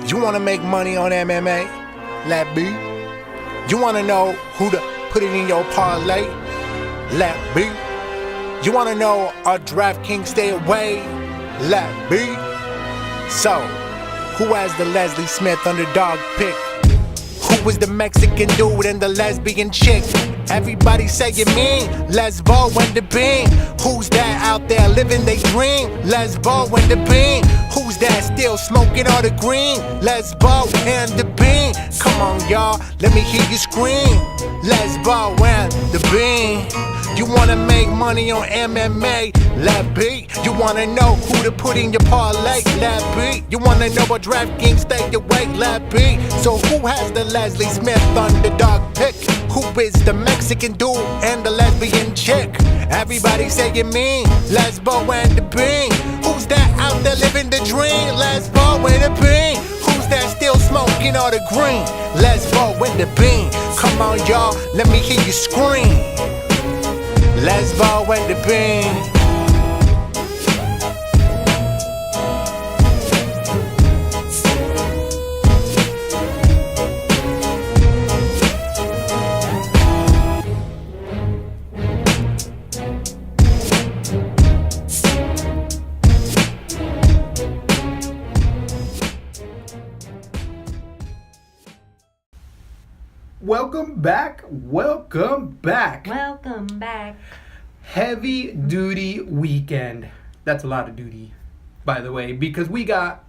You wanna make money on MMA? LaTB. You wanna know who to put it in your parlay? LaTB. You wanna know our DraftKings stay away? LaTB. So, who has the Leslie Smith underdog pick? Who was the Mexican dude and the lesbian chick? Everybody say you mean Lesbo and the Bean. Who's that out there living they dream? Lesbo and the Bean. Who's that still smoking all the green? Lesbo and the Bean. Come on y'all, let me hear you scream. Lesbo and the Bean. You wanna make money on MMA? LaTB. You wanna know who to put in your parlay? LaTB. You wanna know what DraftKings stay awake? LaTB. So who has the Leslie Smith underdog pick? Who is the Mexican dude and the lesbian chick? Everybody say you mean Lesbo and the Bean. Who's that out there living the dream? Lesbo and the Bean. Who's that still smoking all the green? Lesbo and the Bean. Come on y'all, let me hear you scream. Lesbo and the Bean. Welcome back. Heavy duty weekend. That's a lot of duty, by the way, because we got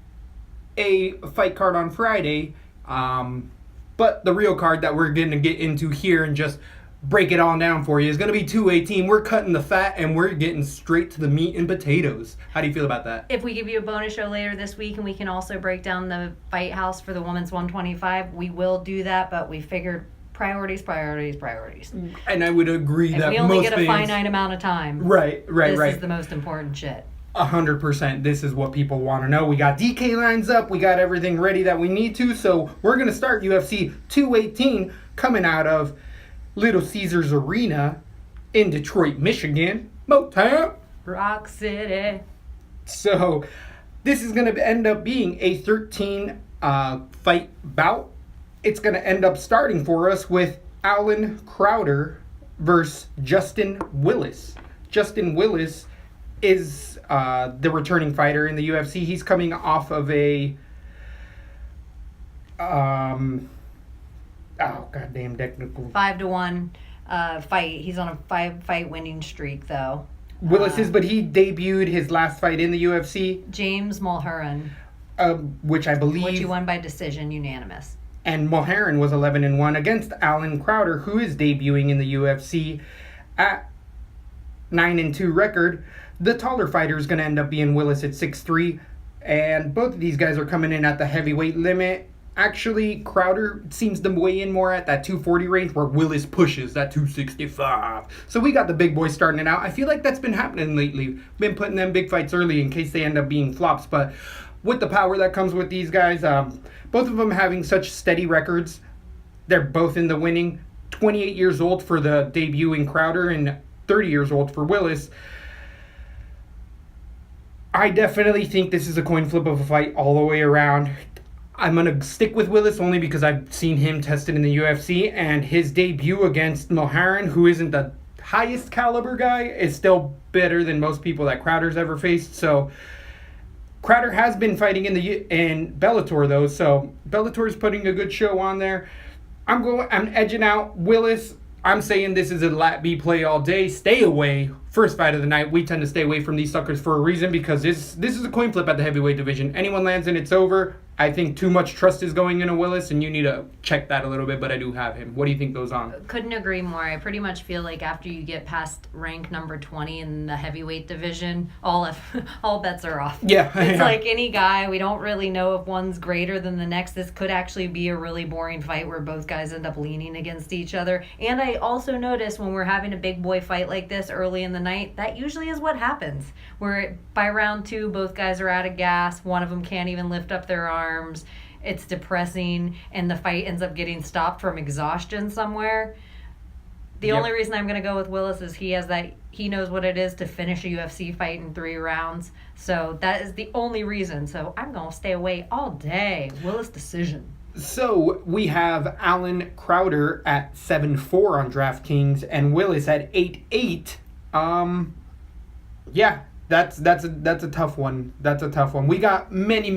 a fight card on Friday, but the real card that we're going to get into here and just break it all down for you is going to be 218. We're cutting the fat and we're getting straight to the meat and potatoes. How do you feel about that? If we give you a bonus show later this week and we can also break down the fight house for the women's 125, we will do that, but we figured priorities. And I would agree that we only most get a fans, finite amount of time. Right. This is the most important shit. 100%. This is what people want to know. We got DK lines up. We got everything ready that we need to. So we're going to start UFC 218 coming out of Little Caesars Arena in Detroit, Michigan. Motown. Rock City. So this is going to end up being a 13 fight bout. It's going to end up starting for us with Alan Crowder versus Justin Willis. Justin Willis is the returning fighter in the UFC. He's coming off of a goddamn technical 5-1 fight. He's on a 5-fight winning streak though. Willis is, but he debuted his last fight in the UFC. James Mulheron, which he won by decision, unanimous. And Mulheron was 11-1 against Alan Crowder, who is debuting in the UFC at 9-2 record. The taller fighter is going to end up being Willis at 6'3", and both of these guys are coming in at the heavyweight limit. Actually, Crowder seems to weigh in more at that 240 range, where Willis pushes that 265. So we got the big boys starting it out. I feel like that's been happening lately. Been putting them big fights early in case they end up being flops, but with the power that comes with these guys, both of them having such steady records, they're both in the winning. 28 years old for the debut in Crowder and 30 years old for Willis. I definitely think this is a coin flip of a fight all the way around. I'm going to stick with Willis only because I've seen him tested in the UFC, and his debut against Mulheron, who isn't the highest caliber guy, is still better than most people that Crowder's ever faced. So Crowder has been fighting in Bellator though, so Bellator's putting a good show on there. I'm edging out Willis. I'm saying this is a LaTB play all day. Stay away. First fight of the night. We tend to stay away from these suckers for a reason, because this is a coin flip at the heavyweight division. Anyone lands in, it's over. I think too much trust is going into Willis, and you need to check that a little bit, but I do have him. What do you think goes on? Couldn't agree more. I pretty much feel like after you get past rank number 20 in the heavyweight division, all bets are off. Yeah. It's like any guy, we don't really know if one's greater than the next. This could actually be a really boring fight where both guys end up leaning against each other. And I also notice when we're having a big boy fight like this early in the night, that usually is what happens. Where by round 2, both guys are out of gas. One of them can't even lift up their arms. It's depressing, and the fight ends up getting stopped from exhaustion somewhere. The only reason I'm going to go with Willis is he knows what it is to finish a UFC fight in 3 rounds. So that is the only reason. So I'm going to stay away all day. Willis decision. So we have Alan Crowder at 7-4 on DraftKings and Willis at 8-8. Yeah, that's a tough one. That's a tough one. We got many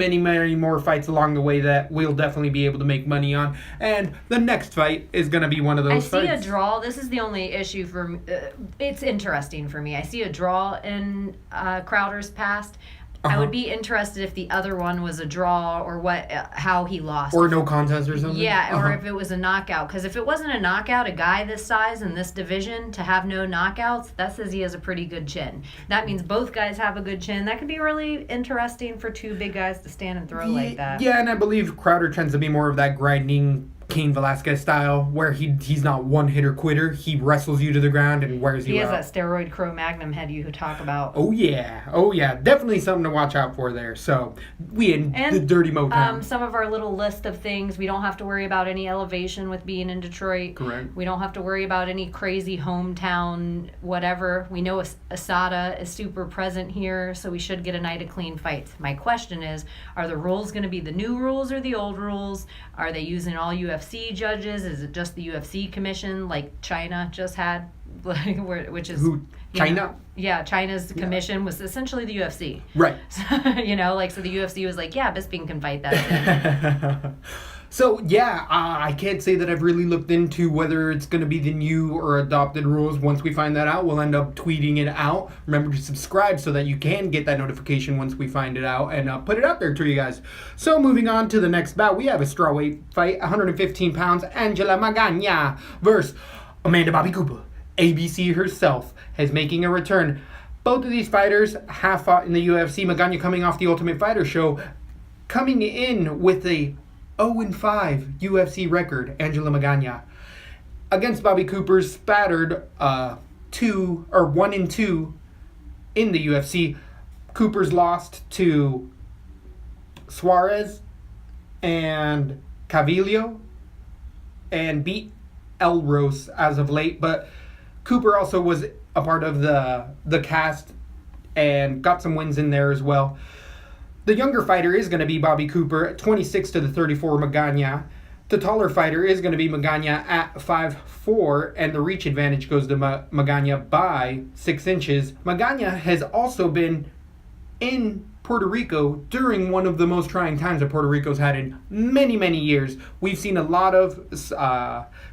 more fights along the way that we'll definitely be able to make money on. And the next fight is going to be one of those fights. I see a draw. This is the only issue for me. It's interesting for me. I see a draw in Crowder's past. I would be interested if the other one was a draw or how he lost. Or no contest or something? Yeah, or if it was a knockout. Because if it wasn't a knockout, a guy this size in this division to have no knockouts, that says he has a pretty good chin. That means both guys have a good chin. That could be really interesting for 2 big guys to stand and throw like that. Yeah, and I believe Crowder tends to be more of that grinding Cain Velasquez style, where he's not one hitter quitter. He wrestles you to the ground and wears you out. He has that steroid Cro-Magnon head you talk about. Oh yeah, definitely something to watch out for there. So we in the dirty Motown. Some of our little list of things, we don't have to worry about any elevation with being in Detroit. Correct. We don't have to worry about any crazy hometown whatever. We know Asada is super present here, so we should get a night of clean fights. My question is, are the rules going to be the new rules or the old rules? Are they using all UFC judges? Is it just the UFC commission like China just had? Which is... Who? China? China's commission was essentially the UFC. Right. So the UFC was like, yeah, Bisping can fight that. So, I can't say that I've really looked into whether it's going to be the new or adopted rules. Once we find that out, we'll end up tweeting it out. Remember to subscribe so that you can get that notification once we find it out and put it out there to you guys. So, moving on to the next bout, we have a strawweight fight, 115 pounds, Angela Magana versus Amanda Bobby Cooper. ABC herself is making a return. Both of these fighters have fought in the UFC. Magana coming off the Ultimate Fighter show, coming in with a 0-5 UFC record. Angela Magana against Bobby Cooper's spattered 1-2 in the UFC. Cooper's lost to Suarez and Cavillo and beat Elros as of late, but Cooper also was a part of the cast and got some wins in there as well. The younger fighter is going to be Bobby Cooper, 26-34 Magana. The taller fighter is going to be Magana at 5'4", and the reach advantage goes to Magana by 6 inches. Magana has also been in Puerto Rico during one of the most trying times that Puerto Rico's had in many years. We've seen a lot of...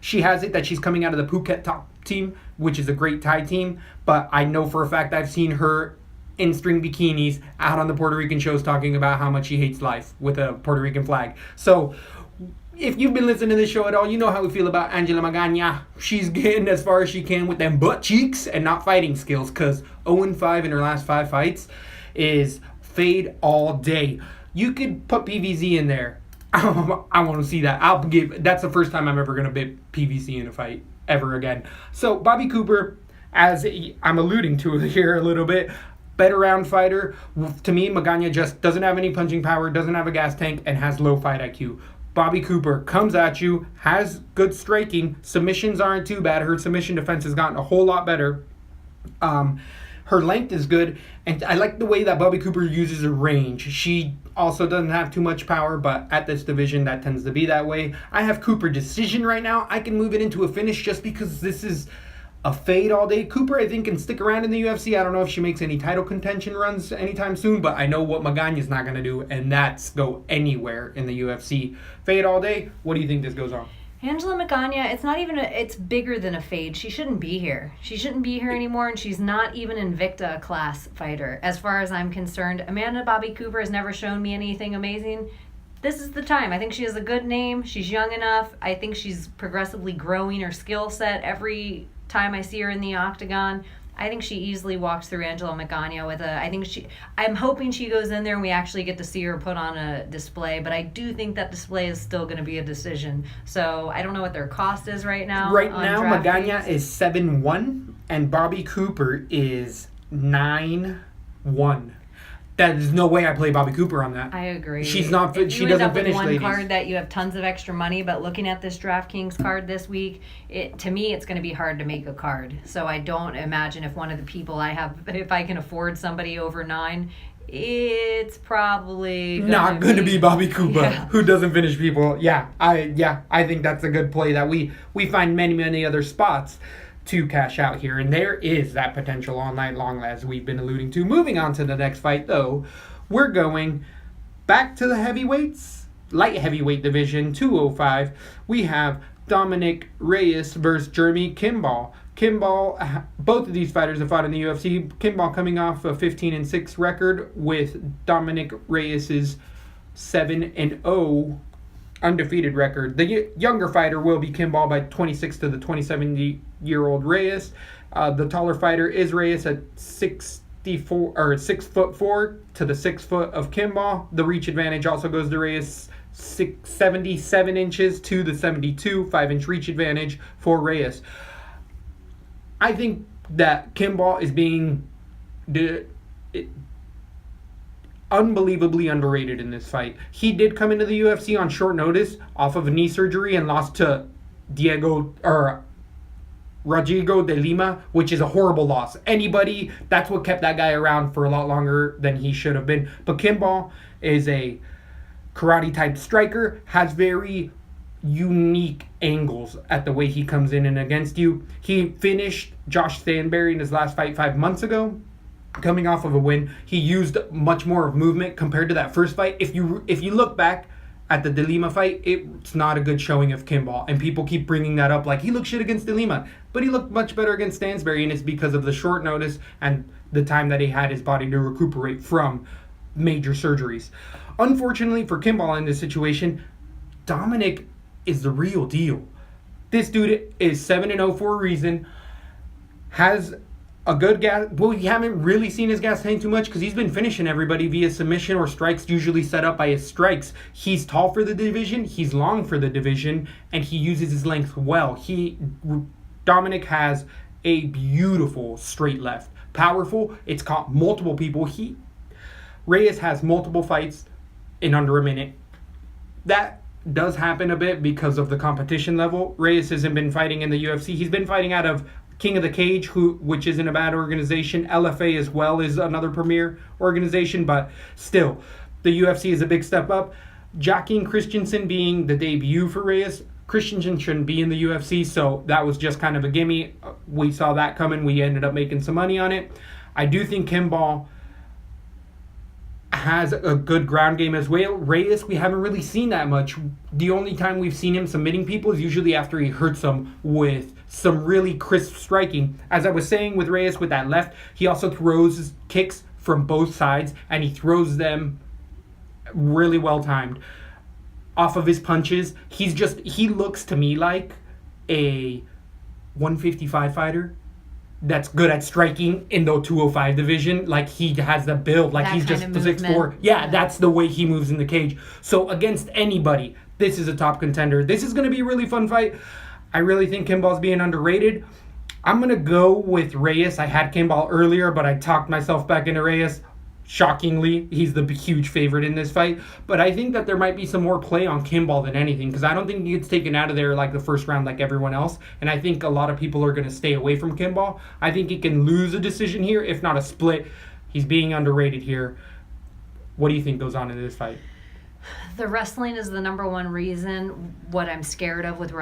she has it that she's coming out of the Phuket top team, which is a great Thai team, but I know for a fact I've seen her in string bikinis out on the Puerto Rican shows talking about how much she hates life with a Puerto Rican flag. So if you've been listening to this show at all, you know how we feel about Angela Magana. She's getting as far as she can with them butt cheeks and not fighting skills, because 0-5 in her last 5 fights is fade all day. You could put PVZ in there. I want to see that. That's the first time I'm ever going to bet PVC in a fight ever again. So Bobby Cooper, as I'm alluding to here a little bit, better round fighter. To me, Magana just doesn't have any punching power, doesn't have a gas tank, and has low fight IQ. Bobby Cooper comes at you, has good striking. Submissions aren't too bad. Her submission defense has gotten a whole lot better. Her length is good, and I like the way that Bobby Cooper uses her range. She also doesn't have too much power, but at this division, that tends to be that way. I have Cooper decision right now. I can move it into a finish just because this is a fade all day. Cooper, I think, can stick around in the UFC. I don't know if she makes any title contention runs anytime soon, but I know what Magana's not going to do, and that's go anywhere in the UFC. Fade all day. What do you think this goes on? Angela Magana, it's bigger than a fade. She shouldn't be here. She shouldn't be here anymore, and she's not even Invicta class fighter, as far as I'm concerned. Amanda Bobby Cooper has never shown me anything amazing. This is the time. I think she has a good name. She's young enough. I think she's progressively growing her skill set every time I see her in the octagon. I think she easily walks through Angela Magana with I'm hoping she goes in there and we actually get to see her put on a display, but I do think that display is still going to be a decision. So I don't know what their cost is right now. Right now, Magana is 7-1 and Bobby Cooper is 9-1. there's no way I play Bobby Cooper on that. I agree. She's not. If She you doesn't end up finish, with one ladies. card that you have tons of extra money, but looking at this DraftKings card this week, to me it's going to be hard to make a card. So I don't imagine if one of the people I have, if I can afford somebody over 9, it's probably Not going to be Bobby Cooper, Yeah. who doesn't finish people. I think that's a good play that we find many other spots to cash out here, and there is that potential all night long, as we've been alluding to. Moving on to the next fight, though, we're going back to the heavyweights, light heavyweight division, 205. We have Dominic Reyes versus Jeremy Kimball. Kimball, both of these fighters have fought in the UFC. Kimball coming off a 15-6 record, with Dominic Reyes's 7-0 undefeated record. The younger fighter will be Kimball by 26 to the 27-year-old Reyes. The taller fighter is Reyes at 6'4" to the 6 foot of Kimball. The reach advantage also goes to Reyes, 77 inches to the 72, 5-inch reach advantage for Reyes. I think that Kimball is being unbelievably underrated in this fight. He did come into the UFC on short notice off of a knee surgery and lost to Rodrigo de Lima, which is a horrible loss. That's what kept that guy around for a lot longer than he should have been. But Kimball is a karate type striker, has very unique angles at the way he comes in and against you. He finished Josh Stanberry in his last fight 5 months ago. Coming off of a win, he used much more of movement compared to that first fight. If you look back at the De Lima fight, it's not a good showing of Kimball, and people keep bringing that up like he looked shit against De Lima, but he looked much better against Stansberry, and it's because of the short notice and the time that he had his body to recuperate from major surgeries. Unfortunately for Kimball in this situation, Dominic is the real deal. This dude is 7-0 for a reason, has a good gas. Well, you haven't really seen his gas tank too much because he's been finishing everybody via submission or strikes, usually set up by his strikes. He's tall for the division, he's long for the division, and he uses his length well. Dominic has a beautiful straight left. Powerful, it's caught multiple people. Reyes has multiple fights in under a minute. That does happen a bit because of the competition level. Reyes hasn't been fighting in the UFC. He's been fighting out of King of the Cage, which isn't a bad organization. LFA as well is another premier organization, but still, the UFC is a big step up. Joaquin Christensen being the debut for Reyes. Christensen shouldn't be in the UFC, so that was just kind of a gimme. We saw that coming. We ended up making some money on it. I do think Kimball has a good ground game as well. Reyes, we haven't really seen that much. The only time we've seen him submitting people is usually after he hurts them with some really crisp striking. As I was saying with Reyes with that left, he also throws his kicks from both sides, and he throws them really well timed. Off of his punches, he looks to me like a 155 fighter that's good at striking in the 205 division. Like, he has the build, like he's just 6'4". Yeah, that's the way he moves in the cage. So against anybody, this is a top contender. This is going to be a really fun fight. I really think Kimball's being underrated. I'm going to go with Reyes. I had Kimball earlier, but I talked myself back into Reyes. Shockingly, he's the huge favorite in this fight. But I think that there might be some more play on Kimball than anything, because I don't think he gets taken out of there like the first round like everyone else. And I think a lot of people are going to stay away from Kimball. I think he can lose a decision here, if not a split. He's being underrated here. What do you think goes on in this fight? The wrestling is the number one reason. What I'm scared of with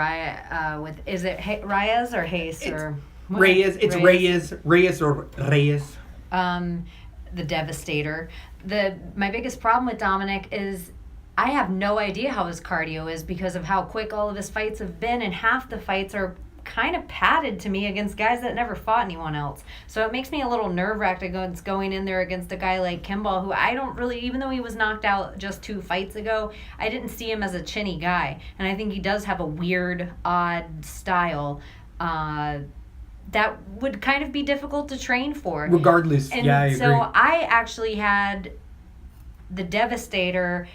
is it Reyes or Hayes or Reyes? It's Reyes or Reyes. The Devastator. My biggest problem with Dominic is I have no idea how his cardio is because of how quick all of his fights have been, and half the fights are kind of padded to me against guys that never fought anyone else. So it makes me a little nerve-wracked against going in there against a guy like Kimball, who I don't really, even though he was knocked out just 2 fights ago, I didn't see him as a chinny guy. And I think he does have a weird, odd style that would kind of be difficult to train for. Regardless, and yeah, I agree. so I actually had the Devastator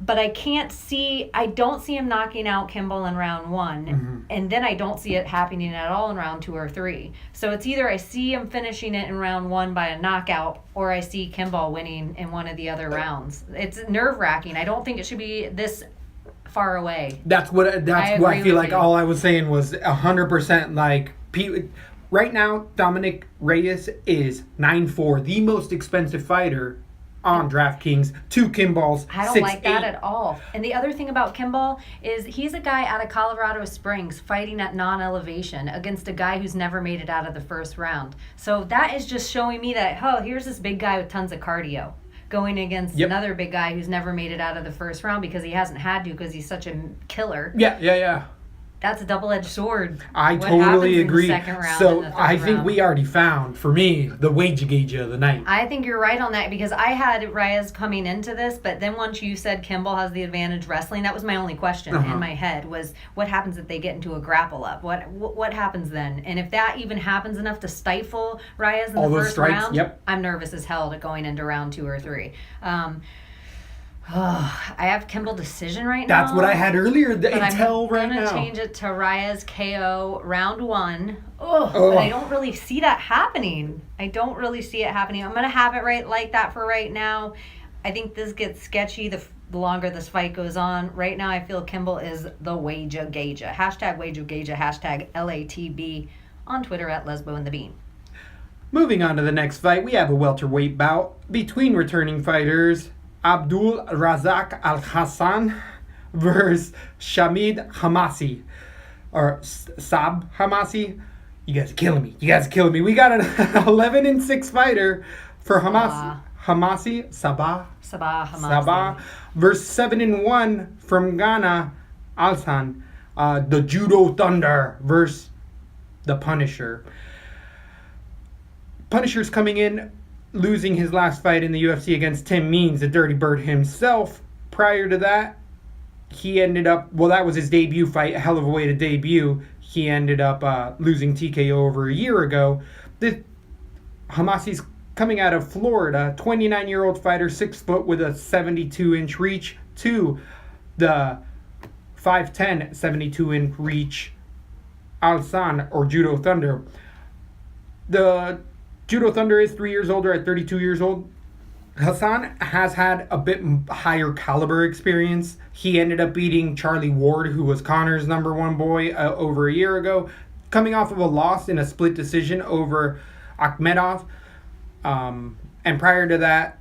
But I don't see him knocking out Kimball in round 1, and then I don't see it happening at all in round 2 or 3. So it's either I see him finishing it in round 1 by a knockout, or I see Kimball winning in one of the other rounds. It's nerve-wracking. I don't think it should be this far away. That's what I feel like. All I was saying was 100% like right now. Dominic Reyes is 9-4, the most expensive fighter on DraftKings. 2 Kimballs. I don't like that at all. And the other thing about Kimball is he's a guy out of Colorado Springs fighting at non-elevation against a guy who's never made it out of the first round. So that is just showing me that, here's this big guy with tons of cardio going against another big guy who's never made it out of the first round because he hasn't had to because he's such a killer. Yeah. That's a double-edged sword. I totally agree. So I think round. we already found, for me, the wage gauge of the night. I think you're right on that because I had Reyes coming into this, but then once you said Kimball has the advantage wrestling, that was my only question in my head was what happens if they get into a grapple up? What happens then? And if that even happens enough to stifle Reyes in the first round, I'm nervous as hell to going into round 2 or 3. I have Kimball decision right now. That's what I had earlier. I'm gonna change it to Reyes KO round 1. But I don't really see that happening. I'm gonna have it right like that for right now. I think this gets sketchy the longer this fight goes on. Right now, I feel Kimball is the Wager Gaethje. Hashtag Wager Gaethje. Hashtag LATB on Twitter at Lesbo and the Bean. Moving on to the next fight, we have a welterweight bout between returning fighters Abdul Razak Al-Hassan versus Shamid Hamasi. Or Sab Hamasi. You guys are killing me. We got an 11-6 fighter for Hamasi. Sabah Hamasi. Versus 7-1 from Ghana, Alsan. The Judo Thunder versus the Punisher. Punisher's coming in, losing his last fight in the UFC against Tim Means, the Dirty Bird himself. Prior to that, he ended up, that was his debut fight, a hell of a way to debut. He ended up losing TKO over a year ago. Hamasi's coming out of Florida, 29-year-old fighter, 6 foot with a 72-inch reach to the 5'10", 72-inch reach Alsan or Judo Thunder. The Judo Thunder is 3 years older at 32 years old. Hassan has had a bit higher caliber experience. He ended up beating Charlie Ward, who was Connor's number 1 boy, over a year ago, coming off of a loss in a split decision over Akhmedov. And prior to that,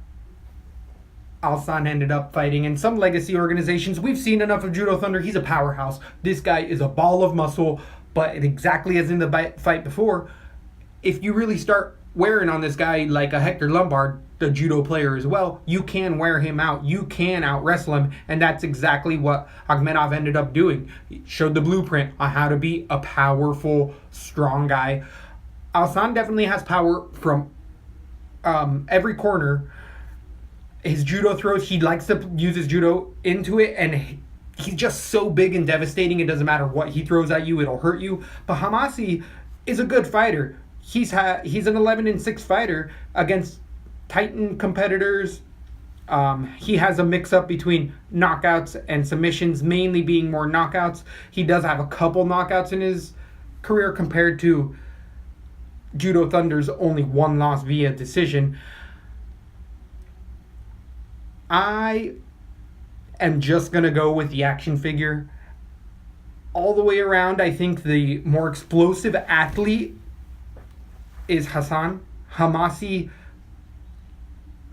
Alsan ended up fighting in some legacy organizations. We've seen enough of Judo Thunder. He's a powerhouse. This guy is a ball of muscle, but exactly as in the fight before, if you really start wearing on this guy like a Hector Lombard, the judo player as well, you can wear him out. You can out-wrestle him, and that's exactly what Akhmedov ended up doing. He showed the blueprint on how to be a powerful, strong guy. Alsan definitely has power from every corner. His judo throws, he likes to use his judo into it, and he's just so big and devastating, it doesn't matter what he throws at you, it'll hurt you. But Hamasi is a good fighter. He's an 11-6 fighter against Titan competitors. He has a mix-up between knockouts and submissions, mainly being more knockouts. He does have a couple knockouts in his career compared to Judo Thunder's only 1 loss via decision. I am just going to go with the action figure. All the way around, I think the more explosive athlete is Hassan. Hamasi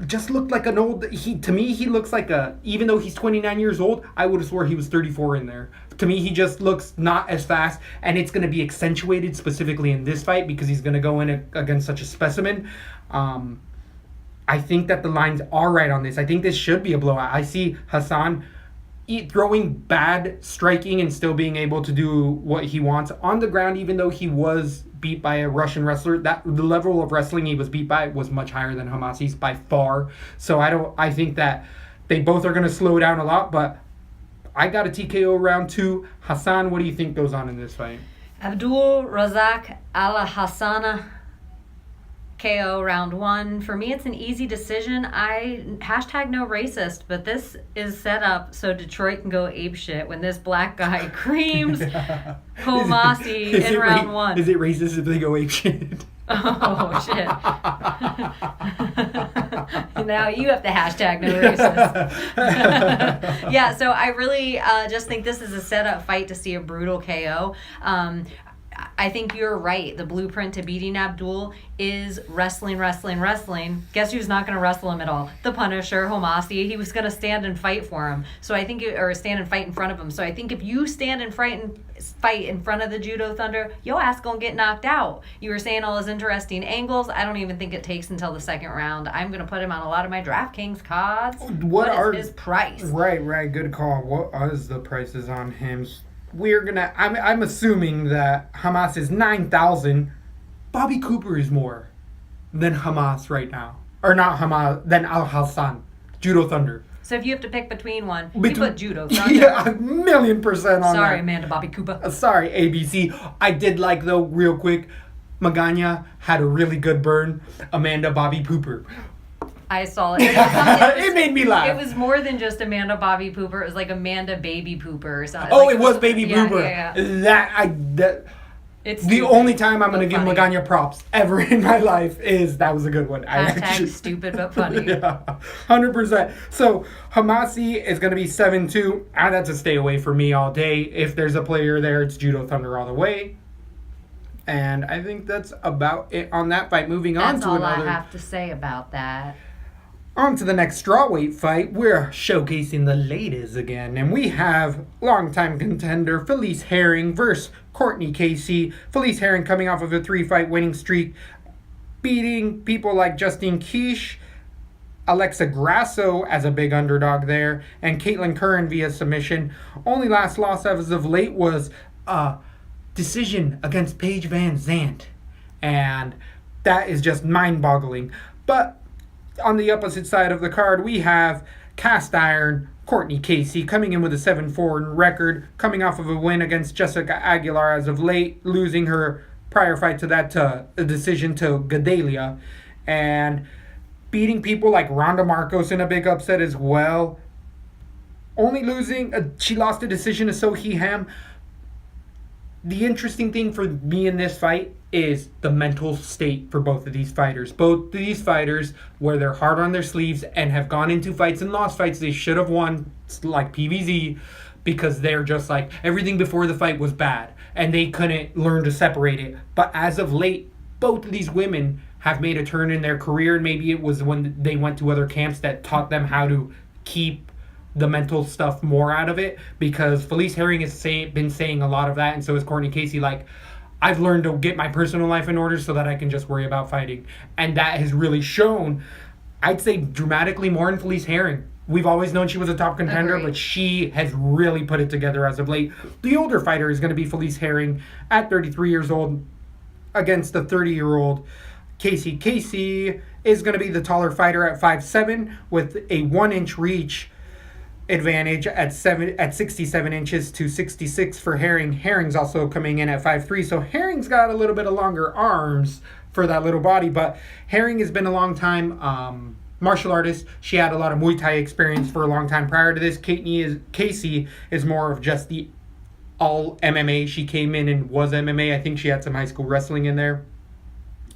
just looked like an old... To me, he looks like even though he's 29 years old, I would have swore he was 34 in there. To me, he just looks not as fast, and it's going to be accentuated specifically in this fight because he's going to go in against such a specimen. I think that the lines are right on this. I think this should be a blowout. I see Hassan throwing bad striking and still being able to do what he wants on the ground, even though he was beat by a Russian wrestler. The level of wrestling he was beat by was much higher than Hamasi's by far. So I think that they both are going to slow down a lot, but I got a TKO round 2. Hassan, what do you think goes on in this fight? Abdul Razak Al-Hassan KO round 1. For me, it's an easy decision. Hashtag no racist, but this is set up so Detroit can go apeshit when this black guy creams Homasi in round 1. Is it racist if they go apeshit? Oh, shit. Now you have to hashtag no racist. Yeah, so I really just think this is a setup fight to see a brutal KO. I think you're right. The blueprint to beating Abdul is wrestling. Guess who's not going to wrestle him at all? The Punisher, Homasi. He was going to stand and fight for him. So I think, or stand and fight in front of him. So I think if you stand and fight in front of the Judo Thunder, your ass going to get knocked out. You were saying all his interesting angles. I don't even think it takes until the second round. I'm going to put him on a lot of my DraftKings cards. What is his price? Right. Good call. What is the prices on him? I'm assuming that Hamas is 9,000. Bobby Cooper is more than Hamas right now. Or not Hamas, than Al Hassan. Judo Thunder. So if you have to pick between one, you put Judo Thunder. Yeah, 1,000,000% on that. Sorry, Amanda Bobby Cooper. Sorry, ABC. I did like, though, real quick, Magana had a really good burn. Amanda Bobby Pooper. I saw it. It made me laugh. It was more than just Amanda Bobby Pooper. It was like Amanda Baby Pooper or something. Oh, it was Baby Pooper. Yeah. It's the stupid, only time I'm going to give funny. Magana props ever in my life is that was a good one. Hashtag stupid but funny. Yeah, 100%. So Hamasi is going to be 7-2. That's a stay away for me all day. If there's a player there, it's Judo Thunder all the way. And I think that's about it on that fight. Moving on to another. That's all I have to say about that. On to the next strawweight fight. We're showcasing the ladies again. And we have longtime contender Felice Herring versus Courtney Casey. Felice Herring coming off of a 3-fight winning streak, beating people like Justine Quiche, Alexa Grasso as a big underdog there, and Caitlin Curran via submission. Only last loss as of late was a decision against Paige Van Zandt. And that is just mind-boggling. But on the opposite side of the card, we have cast iron Courtney Casey coming in with a 7-4 record, coming off of a win against Jessica Aguilar as of late, losing her prior fight to that a decision to Gaethje, and beating people like Ronda Marcos in a big upset as well. Only losing, she lost a decision to Sohee Ham. The interesting thing for me in this fight is the mental state for both of these fighters. Both of these fighters wear their heart on their sleeves and have gone into fights and lost fights they should have won, like PVZ, because they're just like, everything before the fight was bad and they couldn't learn to separate it. But as of late, both of these women have made a turn in their career, and maybe it was when they went to other camps that taught them how to keep the mental stuff more out of it, because Felice Herring has been saying a lot of that, and so is Courtney Casey. Like, I've learned to get my personal life in order so that I can just worry about fighting. And that has really shown, I'd say, dramatically more in Felice Herring. We've always known she was a top contender, but she has really put it together as of late. The older fighter is going to be Felice Herring at 33 years old against the 30-year-old Casey. Casey is going to be the taller fighter at 5'7", with a 1-inch reach advantage at 67 inches to 66 for Herring. Herring's also coming in at 5'3", so Herring's got a little bit of longer arms for that little body, but Herring has been a long time martial artist. She had a lot of Muay Thai experience for a long time prior to this. Casey is more of just the all MMA. She came in and was MMA. I think she had some high school wrestling in there,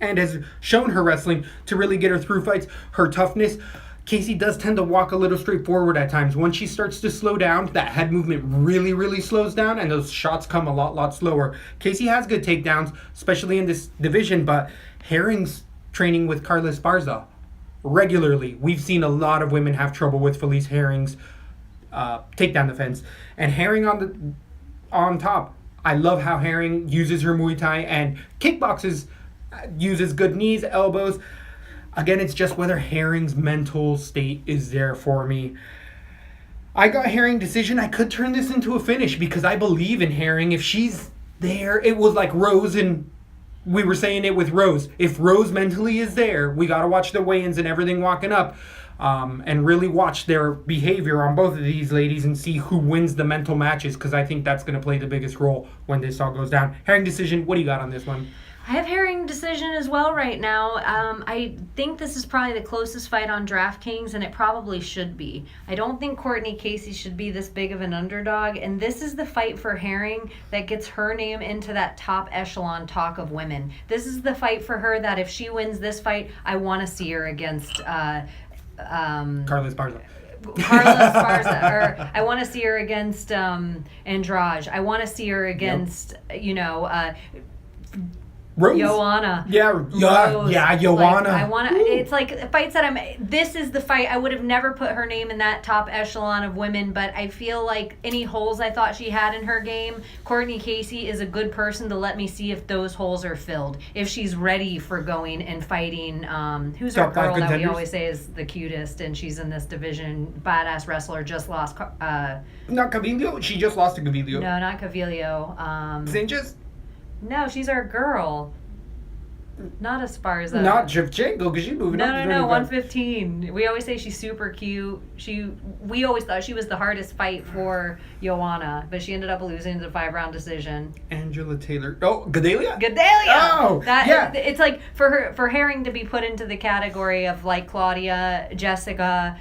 and has shown her wrestling to really get her through fights. Her toughness. Casey does tend to walk a little straightforward at times. Once she starts to slow down, that head movement really, really slows down, and those shots come a lot slower. Casey has good takedowns, especially in this division, but Herring's training with Carla Esparza regularly. We've seen a lot of women have trouble with Felice Herring's takedown defense. And Herring on top. I love how Herring uses her Muay Thai and kickboxes, uses good knees, elbows. Again, it's just whether Herring's mental state is there for me. I got Herring decision. I could turn this into a finish because I believe in Herring. If she's there, it was like Rose, and we were saying it with Rose. If Rose mentally is there, we got to watch the weigh-ins and everything walking up, and really watch their behavior on both of these ladies and see who wins the mental matches, because I think that's going to play the biggest role when this all goes down. Herring decision, what do you got on this one? I have Herring decision as well right now. I think this is probably the closest fight on DraftKings, and it probably should be. I don't think Courtney Casey should be this big of an underdog, and this is the fight for Herring that gets her name into that top echelon talk of women. This is the fight for her that if she wins this fight, I want to see her against Carlos Barza. Carlos Barza, or I want to see her against Andrade. I want to see her against, Rose. Joanna. Joanna. I want to. It's like fights that this is the fight. I would have never put her name in that top echelon of women, but I feel like any holes I thought she had in her game, Courtney Casey is a good person to let me see if those holes are filled. If she's ready for going and fighting, who's our girl that we always say is the cutest, and she's in this division, badass wrestler, just lost. Not Cavillo. She just lost to Cavillo. No, not Cavillo. Zinjas. No, she's our girl. Not Esparza. Not Shevchenko, because she's moving up. No, 115. We always say she's super cute. We always thought she was the hardest fight for Joanna, but she ended up losing the 5-round decision. Angela Taylor. Oh, Gadelha? Oh, yeah. It's like for Herring to be put into the category of like Claudia, Jessica,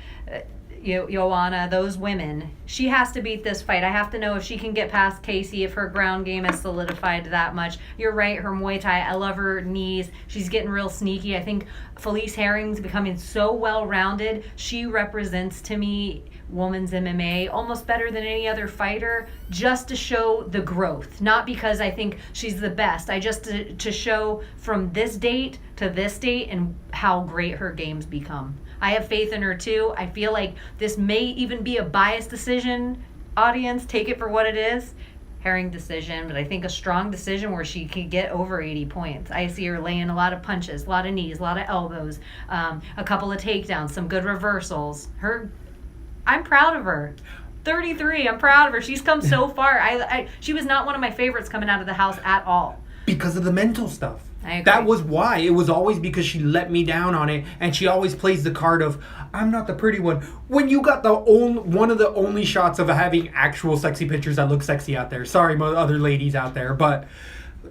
Joanna, those women, she has to beat this fight. I have to know if she can get past Casey, if her ground game has solidified that much. You're right, her Muay Thai, I love her knees. She's getting real sneaky. I think Felice Herring's becoming so well-rounded. She represents to me women's MMA almost better than any other fighter, just to show the growth. Not because I think she's the best. I just to show from this date to this date and how great her game's become. I have faith in her too. I feel like this may even be a biased decision. Audience, take it for what it is. Herring decision, but I think a strong decision where she can get over 80 points. I see her laying a lot of punches, a lot of knees, a lot of elbows, a couple of takedowns, some good reversals. I'm proud of her. 33, I'm proud of her. She's come so far. She was not one of my favorites coming out of the house at all. Because of the mental stuff. I agree. That was why. It was always because she let me down on it, and she always plays the card of, I'm not the pretty one. When you got one of the only shots of having actual sexy pictures that look sexy out there. Sorry, other ladies out there, but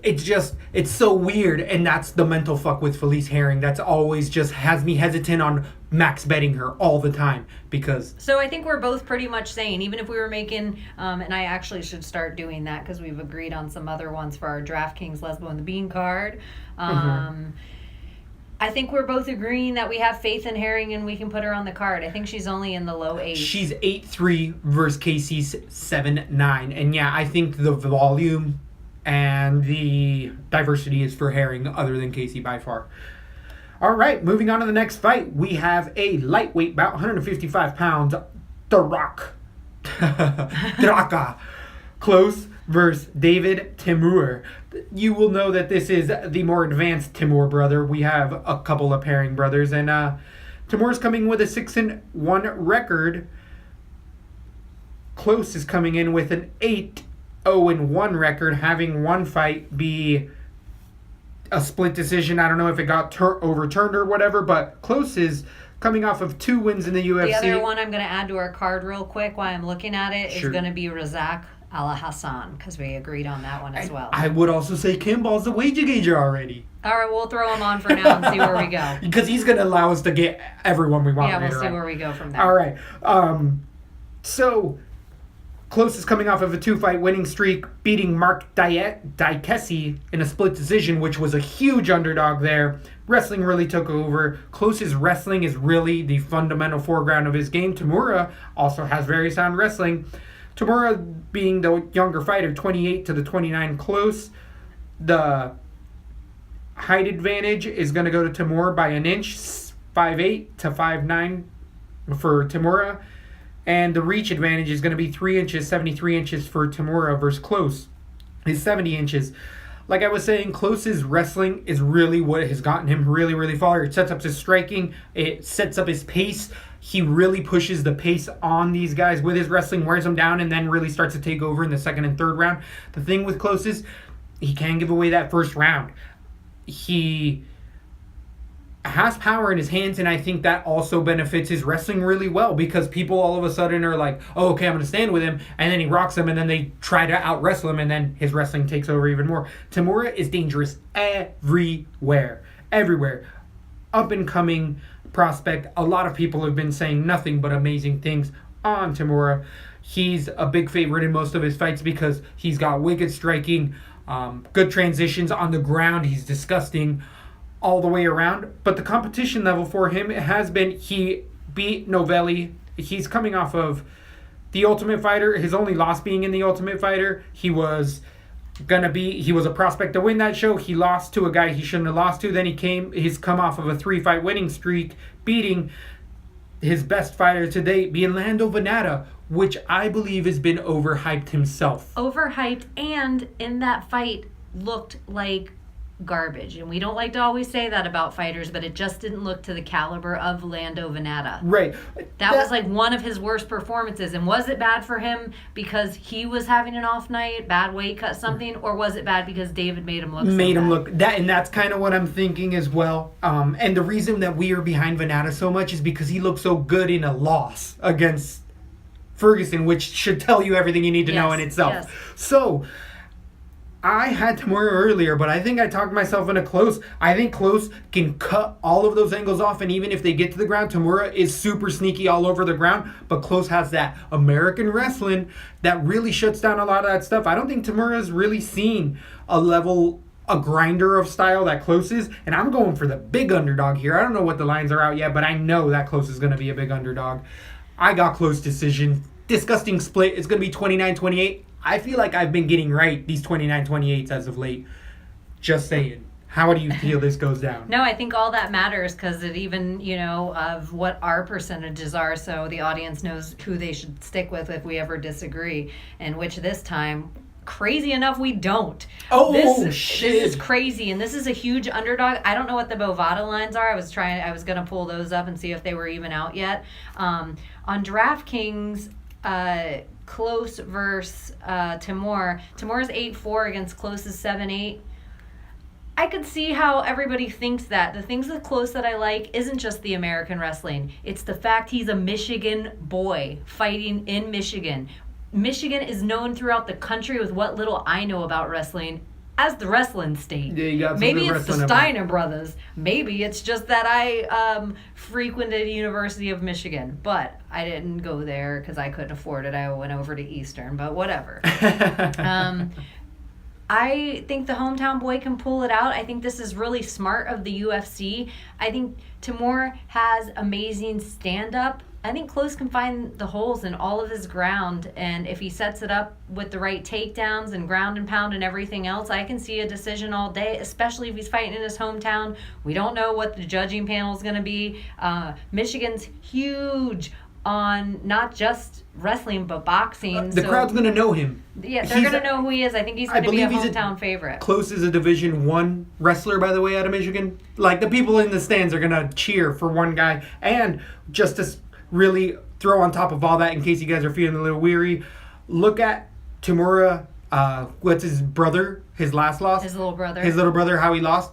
it's so weird, and that's the mental fuck with Felice Herring. That's always just has me hesitant on max betting her all the time because... So I think we're both pretty much saying, even if we were making, and I actually should start doing that because we've agreed on some other ones for our DraftKings Lesbo and the Bean card. I think we're both agreeing that we have faith in Herring and we can put her on the card. I think she's only in the low 8s. She's 8-3 versus Casey's 7-9. And yeah, I think the volume and the diversity is for Herring other than Casey by far. All right, moving on to the next fight. We have a lightweight bout, 155 pounds, The Rock. Draka. Close versus David Timur. You will know that this is the more advanced Timur brother. We have a couple of pairing brothers, and Timur's coming with a 6-1 record. Close is coming in with an 8-0-1 record, having one fight be a split decision. I don't know if it got overturned or whatever, but Close is coming off of 2 wins in the UFC. The other one I'm going to add to our card real quick while I'm looking at it is going to be Razak Al-Hassan, because we agreed on that one as well. I would also say Kimball's the wager gauger already. All right, we'll throw him on for now and see where we go. Because he's going to allow us to get everyone we want. Yeah, we'll see where we go from there. All right. So, Close is coming off of a 2-fight winning streak, beating Mark Diakese in a split decision, which was a huge underdog there. Wrestling really took over. Close's wrestling is really the fundamental foreground of his game. Tamura also has very sound wrestling. Tamura being the younger fighter, 28 to the 29 Close. The height advantage is going to go to Tamura by an inch, 5'8 to 5'9 for Tamura. And the reach advantage is going to be 3 inches, 73 inches for Tamura versus Close is 70 inches. Like I was saying, Close's wrestling is really what has gotten him really, really far. It sets up his striking. It sets up his pace. He really pushes the pace on these guys with his wrestling, wears them down, and then really starts to take over in the second and third round. The thing with Close is he can give away that first round. He has power in his hands, and I think that also benefits his wrestling really well because people all of a sudden are like, oh, okay, I'm going to stand with him, and then he rocks him, and then they try to out-wrestle him, and then his wrestling takes over even more. Tamura is dangerous everywhere. Everywhere. Up-and-coming prospect. A lot of people have been saying nothing but amazing things on Tamura. He's a big favorite in most of his fights because he's got wicked striking, good transitions on the ground. He's disgusting all the way around. But the competition level for him has been, he beat Novelli. He's coming off of the Ultimate Fighter. His only loss being in the Ultimate Fighter. He was a prospect to win that show. He lost to a guy he shouldn't have lost to. Then he's come off of a 3-fight winning streak, beating his best fighter to date, being Lando Venata, which I believe has been overhyped himself. Overhyped, and in that fight looked like garbage. And we don't like to always say that about fighters, but it just didn't look to the caliber of Lando Venata. Right. That was like one of his worst performances. And was it bad for him because he was having an off night, bad weight cut, something, or was it bad because David made him look bad? And that's kind of what I'm thinking as well. And the reason that we are behind Venata so much is because he looked so good in a loss against Ferguson, which should tell you everything you need to know in itself. Yes. So I had Tamura earlier, but I think I talked myself into Close. I think Close can cut all of those angles off, and even if they get to the ground, Tamura is super sneaky all over the ground, but Close has that American wrestling that really shuts down a lot of that stuff. I don't think Tamura's really seen a grinder of style that Close is, and I'm going for the big underdog here. I don't know what the lines are out yet, but I know that Close is going to be a big underdog. I got Close decision. Disgusting split. It's going to be 29-28. I feel like I've been getting right these 29-28s as of late. Just saying. How do you feel this goes down? No, I think all that matters because it even, of what our percentages are, so the audience knows who they should stick with if we ever disagree, and which this time, crazy enough, we don't. Shit. This is crazy, and this is a huge underdog. I don't know what the Bovada lines are. I was going to pull those up and see if they were even out yet. On DraftKings, Close versus Timur. Timur's 8-4 against Close's 7-8. I could see how everybody thinks that. The things with Close that I like isn't just the American wrestling. It's the fact he's a Michigan boy fighting in Michigan. Michigan is known throughout the country with what little I know about wrestling as the wrestling state. Yeah, you got Maybe it's the Steiner brothers. Maybe it's just that I frequented University of Michigan, but I didn't go there because I couldn't afford it. I went over to Eastern, but whatever. I think the hometown boy can pull it out. I think this is really smart of the UFC. I think Timur has amazing stand-up. I think Close can find the holes in all of his ground, and if he sets it up with the right takedowns and ground and pound and everything else, I can see a decision all day, especially if he's fighting in his hometown. We don't know what the judging panel is going to be. Michigan's huge on not just wrestling, but boxing. The crowd's going to know him. Yeah, they're going to know who he is. I think he's going to be a hometown favorite. Close is a Division I wrestler, by the way, out of Michigan. Like, the people in the stands are going to cheer for one guy. And just to really throw on top of all that, in case you guys are feeling a little weary, look at Tamura, what's his brother, his last loss? His little brother, how he lost.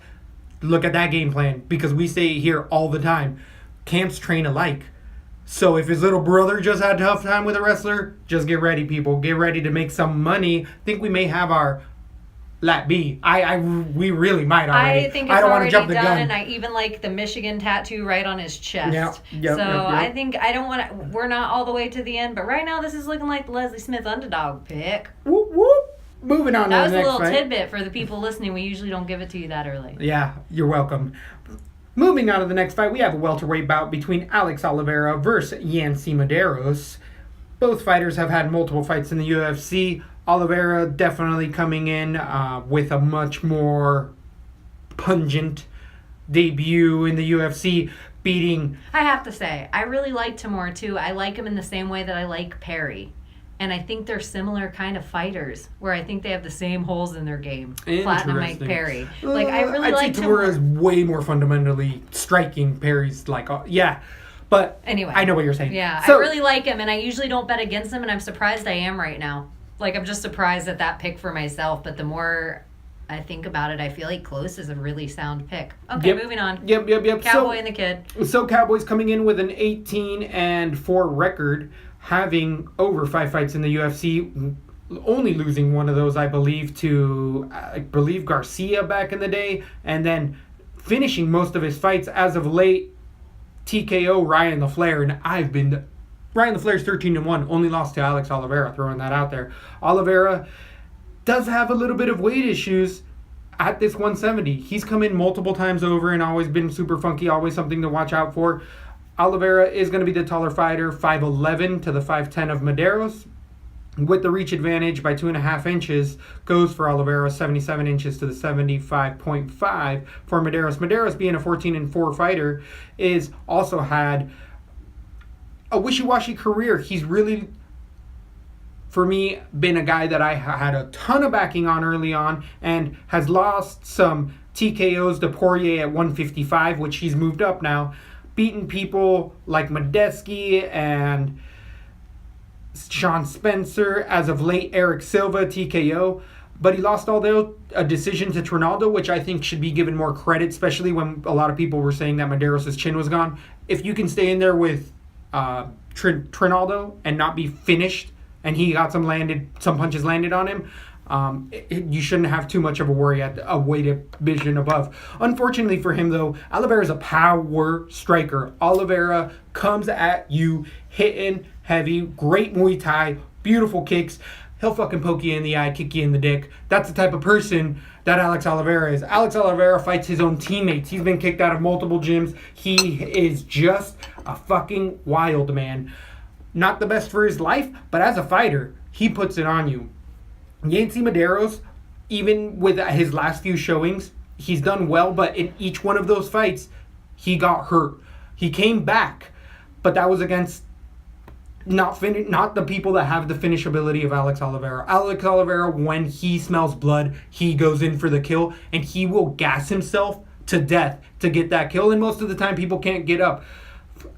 Look at that game plan, because we say it here all the time, camps train alike. So if his little brother just had a tough time with a wrestler, just get ready, people. Get ready to make some money. I think we may have our LaTB. We really might already. I think it's already done, and I even like the Michigan tattoo right on his chest. Yep. I think I don't want to. We're not all the way to the end, but right now this is looking like the Leslie Smith underdog pick. Whoop whoop. Moving on. That to the was next a little fight. tidbit for the people listening. We usually don't give it to you that early. Yeah, you're welcome. Moving on to the next fight, we have a welterweight bout between Alex Oliveira versus Yancy Medeiros. Both fighters have had multiple fights in the UFC. Oliveira definitely coming in with a much more pungent debut in the UFC, beating... I have to say, I really like Timur too. I like him in the same way that I like Perry. And I think they're similar kind of fighters, where I think they have the same holes in their game. Platinum Mike Perry. Like, I really like Timur is way more fundamentally striking. Perry's like, but anyway, I know what you're saying. Yeah, I really like him, and I usually don't bet against him, and I'm surprised I am right now. Like, I'm just surprised at that pick for myself, but the more I think about it, I feel like close is a really sound pick. Okay, moving on. Yep. Cowboy and the kid. So Cowboy's coming in with an 18-4 record, having over 5 fights in the UFC, only losing one of those, I believe, to Garcia back in the day, and then finishing most of his fights as of late, TKO Ryan the Flair, and Ryan the Flair's 13-1, only lost to Alex Oliveira, throwing that out there. Oliveira does have a little bit of weight issues at this 170. He's come in multiple times over and always been super funky, always something to watch out for. Oliveira is going to be the taller fighter, 5'11" to the 5'10" of Medeiros. With the reach advantage by 2.5 inches, goes for Oliveira, 77 inches to the 75.5 for Medeiros. Medeiros, being a 14-4 fighter, is also had a wishy-washy career. He's really, for me, been a guy that I had a ton of backing on early on, and has lost some TKOs to Poirier at 155, which he's moved up now, beaten people like Medeski and Sean Spencer, as of late Eric Silva, TKO, but he lost a decision to Trinaldo, which I think should be given more credit, especially when a lot of people were saying that Medeiros' chin was gone. If you can stay in there with Trinaldo and not be finished, and he got some punches landed on him, you shouldn't have too much of a worry at a weight division above. Unfortunately for him, though, Oliveira is a power striker. Oliveira comes at you hitting heavy, great Muay Thai, beautiful kicks. He'll fucking poke you in the eye, kick you in the dick. That's the type of person that Alex Oliveira is. Alex Oliveira fights his own teammates. He's been kicked out of multiple gyms. He is just a fucking wild man. Not the best for his life, but as a fighter, he puts it on you. Yancy Medeiros, even with his last few showings, he's done well, but in each one of those fights, he got hurt. He came back, but that was against not the people that have the finishability of Alex Oliveira. Alex Oliveira, when he smells blood, he goes in for the kill, and he will gas himself to death to get that kill, and most of the time people can't get up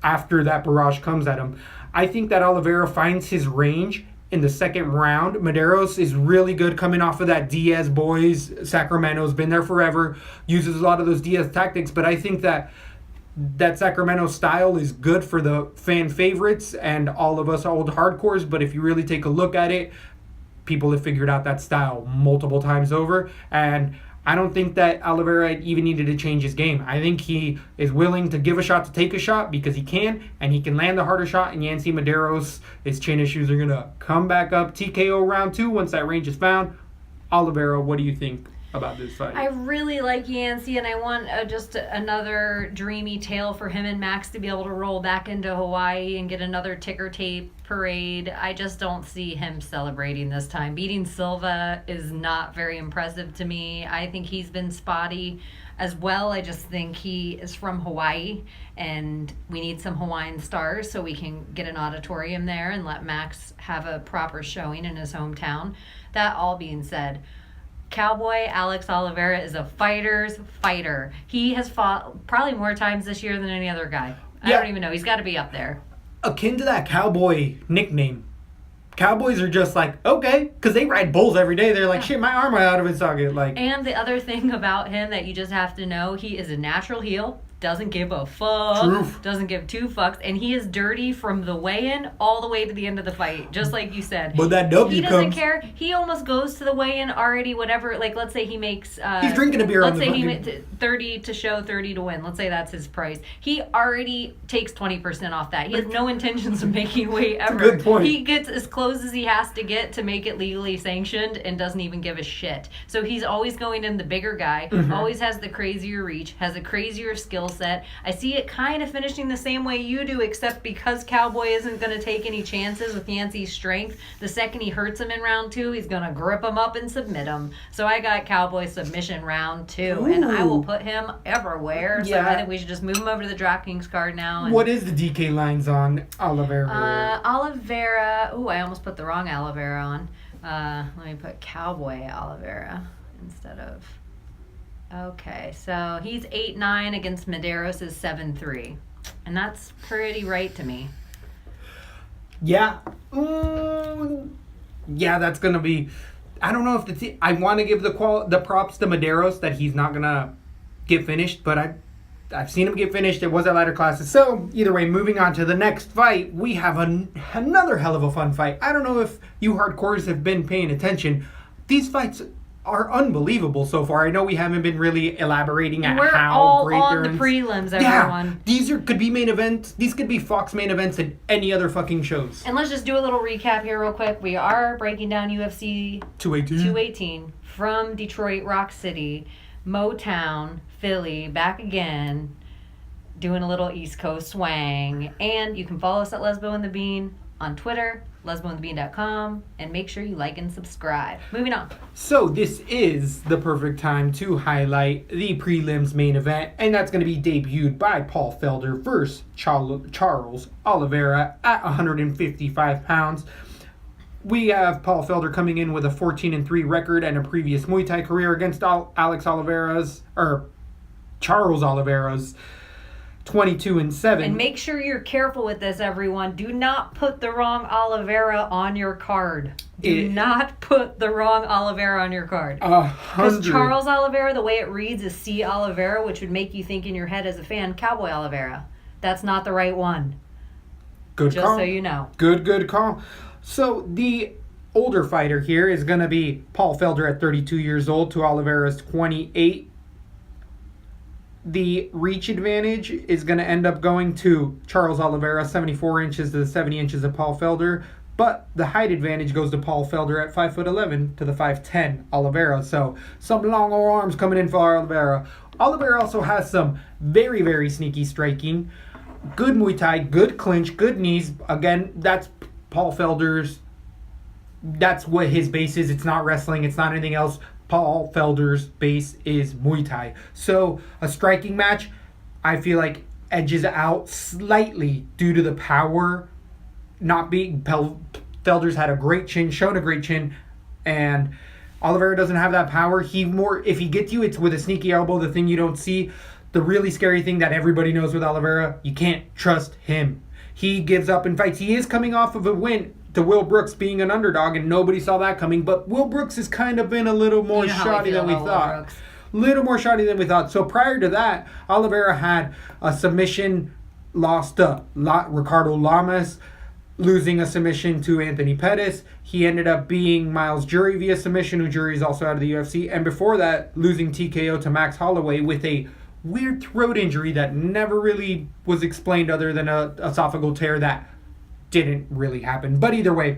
after that barrage comes at him. I think that Oliveira finds his range in the second round. Medeiros is really good coming off of that Diaz boys. Sacramento's been there forever, uses a lot of those Diaz tactics, but I think that Sacramento style is good for the fan favorites and all of us old hardcores, but if you really take a look at it, people have figured out that style multiple times over, and I don't think that Oliveira even needed to change his game. I think he is willing to give a shot to take a shot because he can, and he can land the harder shot, and Yancy Medeiros, his chin issues are going to come back up. TKO round 2 once that range is found. Oliveira, what do you think about this fight? I really like Yancy, and I want just another dreamy tale for him and Max to be able to roll back into Hawaii and get another ticker tape parade. I just don't see him celebrating this time. Beating Silva is not very impressive to me. I think he's been spotty as well. I just think he is from Hawaii, and we need some Hawaiian stars so we can get an auditorium there and let Max have a proper showing in his hometown. That all being said, Cowboy Alex Oliveira is a fighter's fighter. He has fought probably more times this year than any other guy. I don't even know. He's got to be up there. Akin to that Cowboy nickname. Cowboys are just like, okay, because they ride bulls every day. They're like, shit, my arm out of its socket. Like, and the other thing about him that you just have to know, he is a natural heel. Doesn't give a fuck. Truth. Doesn't give two fucks. And he is dirty from the weigh-in all the way to the end of the fight. Just like you said. But that W He doesn't care. He almost goes to the weigh-in already, whatever. Like, let's say he makes... he's drinking a beer on the... Let's say he made 30 to show, 30 to win. Let's say that's his price. He already takes 20% off that. He has no intentions of making weight ever. Good point. He gets as close as he has to get to make it legally sanctioned and doesn't even give a shit. So he's always going in the bigger guy, always has the crazier reach, has a crazier skill set. I see it kind of finishing the same way you do, except because Cowboy isn't going to take any chances with Yancy's strength. The second he hurts him in round 2, he's going to grip him up and submit him. So I got Cowboy submission round 2, and I will put him everywhere. So I think we should just move him over to the DraftKings card now. And, what is the DK lines on Oliveira? Oliveira. Ooh, I almost put the wrong Oliveira on. Let me put Cowboy Oliveira instead of... Okay, so he's 8-9 against Medeiros is 7-3. And that's pretty right to me. Yeah. Yeah, that's going to be I don't know if that's it. I want to give the props to Medeiros that he's not gonna get finished, but I've seen him get finished. It was at lighter classes. So either way, moving on to the next fight, we have another hell of a fun fight. I don't know if you hardcores have been paying attention. These fights are unbelievable so far. I know we haven't been really elaborating at We're how all great on they're the prelims, everyone. These could be main events. These could be Fox main events and any other fucking shows. And let's just do a little recap here real quick. We are breaking down UFC 218 from Detroit, Rock City, Motown, Philly, back again, doing a little East Coast swang. And you can follow us at Lesbo and the Bean on Twitter, lesboandthebean.com, and make sure you like and subscribe. Moving on. So this is the perfect time to highlight the prelims main event, and that's going to be debuted by Paul Felder versus Charles Oliveira at 155 pounds. We have Paul Felder coming in with a 14-3 record and a previous Muay Thai career against Charles Oliveira's 22-7. And make sure you're careful with this, everyone. Do not put the wrong Oliveira on your card. Do not put the wrong Oliveira on your card. 100. Because Charles Oliveira, the way it reads is C. Oliveira, which would make you think in your head as a fan, Cowboy Oliveira. That's not the right one. Good Just call. so you know. Good call. So the older fighter here is going to be Paul Felder at 32 years old to Oliveira's 28. The reach advantage is going to end up going to Charles Oliveira, 74 inches to the 70 inches of Paul Felder. But the height advantage goes to Paul Felder at 5'11" to the 5'10" Oliveira. So some long arms coming in for Oliveira. Oliveira also has some very, very sneaky striking. Good Muay Thai, good clinch, good knees. Again, that's Paul Felder's. That's what his base is. It's not wrestling. It's not anything else. Paul Felder's base is Muay Thai. So a striking match, I feel like edges out slightly due to the power not being... Felder's had a great chin, shown a great chin, and Oliveira doesn't have that power. If he gets you, it's with a sneaky elbow, the thing you don't see. The really scary thing that everybody knows with Oliveira, you can't trust him. He gives up in fights. He is coming off of a win to Will Brooks being an underdog, and nobody saw that coming. But Will Brooks has kind of been a little more shoddy than we thought. Little more shoddy than we thought. So prior to that, Oliveira had a submission loss to Ricardo Lamas, losing a submission to Anthony Pettis. He ended up being Miles Jury via submission, who Jury is also out of the UFC. And before that, losing TKO to Max Holloway with a weird throat injury that never really was explained other than a esophageal tear that didn't really happen. But either way,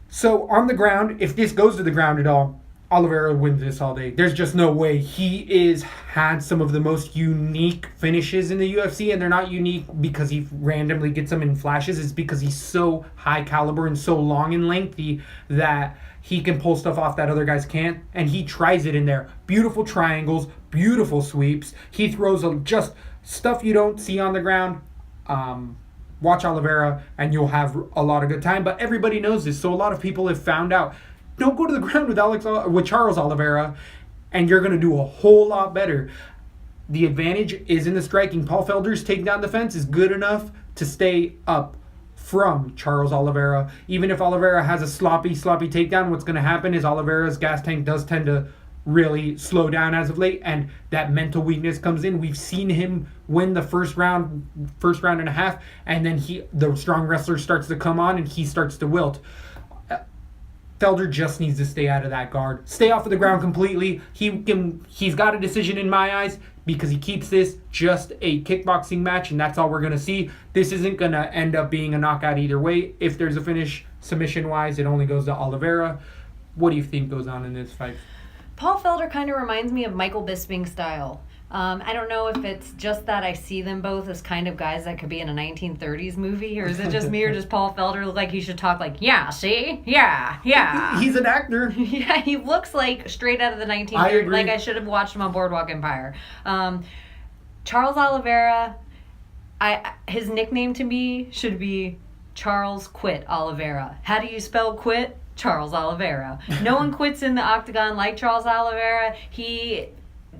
so on the ground, if this goes to the ground at all, Oliveira wins this all day. There's just no way. He had some of the most unique finishes in the UFC, and they're not unique because he randomly gets them in flashes. It's because he's so high caliber and so long and lengthy that he can pull stuff off that other guys can't, and he tries it in there. Beautiful triangles, beautiful sweeps. He throws just stuff you don't see on the ground. Watch Oliveira, and you'll have a lot of good time. But everybody knows this, so a lot of people have found out. Don't go to the ground with Charles Oliveira, and you're going to do a whole lot better. The advantage is in the striking. Paul Felder's takedown defense is good enough to stay up from Charles Oliveira. Even if Oliveira has a sloppy takedown, what's going to happen is Oliveira's gas tank does tend to really slow down as of late, and that mental weakness comes in. We've seen him win the first round and a half, and then the strong wrestler starts to come on, and he starts to wilt. Felder just needs to stay out of that guard. Stay off of the ground completely. He's got a decision in my eyes because he keeps this just a kickboxing match, and that's all we're going to see. This isn't going to end up being a knockout either way. If there's a finish, submission-wise, it only goes to Oliveira. What do you think goes on in this fight? Paul Felder kind of reminds me of Michael Bisping style. I don't know if it's just that I see them both as kind of guys that could be in a 1930s movie, or is it just me, or does Paul Felder look like he should talk like, yeah, see? Yeah. He's an actor. Yeah, he looks like straight out of the 1930s. I agree. Like I should have watched him on Boardwalk Empire. Charles Oliveira, his nickname to me should be Charles Quit Oliveira. How do you spell quit? Charles Oliveira. No one quits in the octagon like Charles Oliveira. He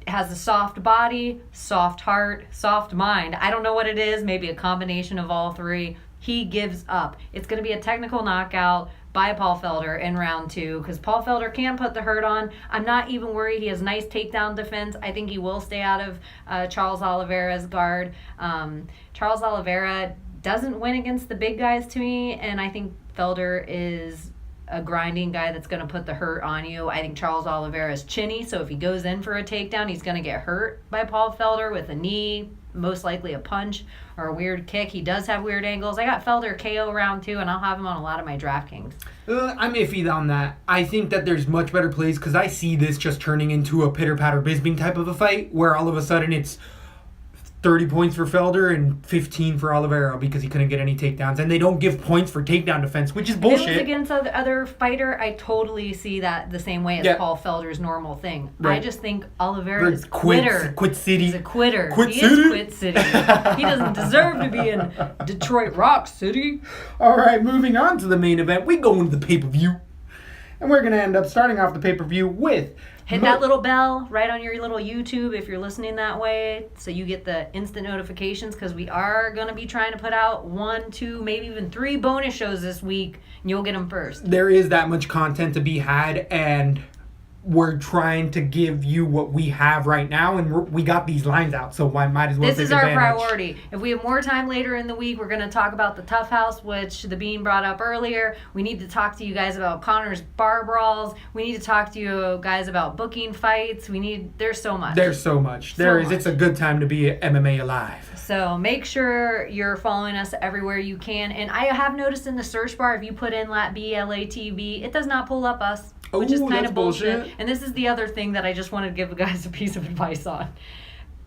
has a soft body, soft heart, soft mind. I don't know what it is. Maybe a combination of all three. He gives up. It's going to be a technical knockout. by Paul Felder in round 2 because Paul Felder can put the hurt on. I'm not even worried. He has nice takedown defense. I think he will stay out of Charles Oliveira's guard. Charles Oliveira doesn't win against the big guys to me, and I think Felder is a grinding guy that's going to put the hurt on you. I think Charles Oliveira is chinny, so if he goes in for a takedown, he's going to get hurt by Paul Felder with a knee, most likely a punch or a weird kick. He does have weird angles. I got Felder KO round 2, and I'll have him on a lot of my DraftKings. I'm iffy on that. I think that there's much better plays because I see this just turning into a pitter-patter Bisping type of a fight where all of a sudden it's 30 points for Felder and 15 for Oliveira because he couldn't get any takedowns. And they don't give points for takedown defense, which is bullshit. If it was against other fighter, I totally see that the same way as Paul Felder's normal thing. Right. I just think Oliveira is quitter. Quit City. He's a quitter. Quit he City? is Quit City. He doesn't deserve to be in Detroit Rock City. All right, moving on to the main event. We go into the pay-per-view. And we're going to end up starting off the pay-per-view with... Hit that little bell right on your little YouTube if you're listening that way so you get the instant notifications because we are going to be trying to put out 1, 2, maybe even 3 bonus shows this week and you'll get them first. There is that much content to be had and we're trying to give you what we have right now and we got these lines out so I might as well This is our priority. If we have more time later in the week, we're going to talk about the Tough House, which the Bean brought up earlier. We need to talk to you guys about Connor's bar brawls. We need to talk to you guys about booking fights. There's so much. There's so much. It's a good time to be MMA alive. So make sure you're following us everywhere you can. And I have noticed in the search bar, if you put in LaTB, LATB, it does not pull up us. Which is kind of bullshit. And this is the other thing that I just wanted to give you guys a piece of advice on.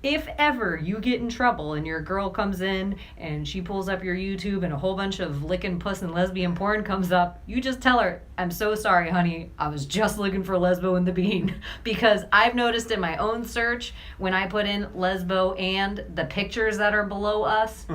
If ever you get in trouble and your girl comes in and she pulls up your YouTube and a whole bunch of licking puss and lesbian porn comes up, you just tell her, I'm so sorry, honey. I was just looking for Lesbo and the Bean. Because I've noticed in my own search, when I put in Lesbo and the pictures that are below us,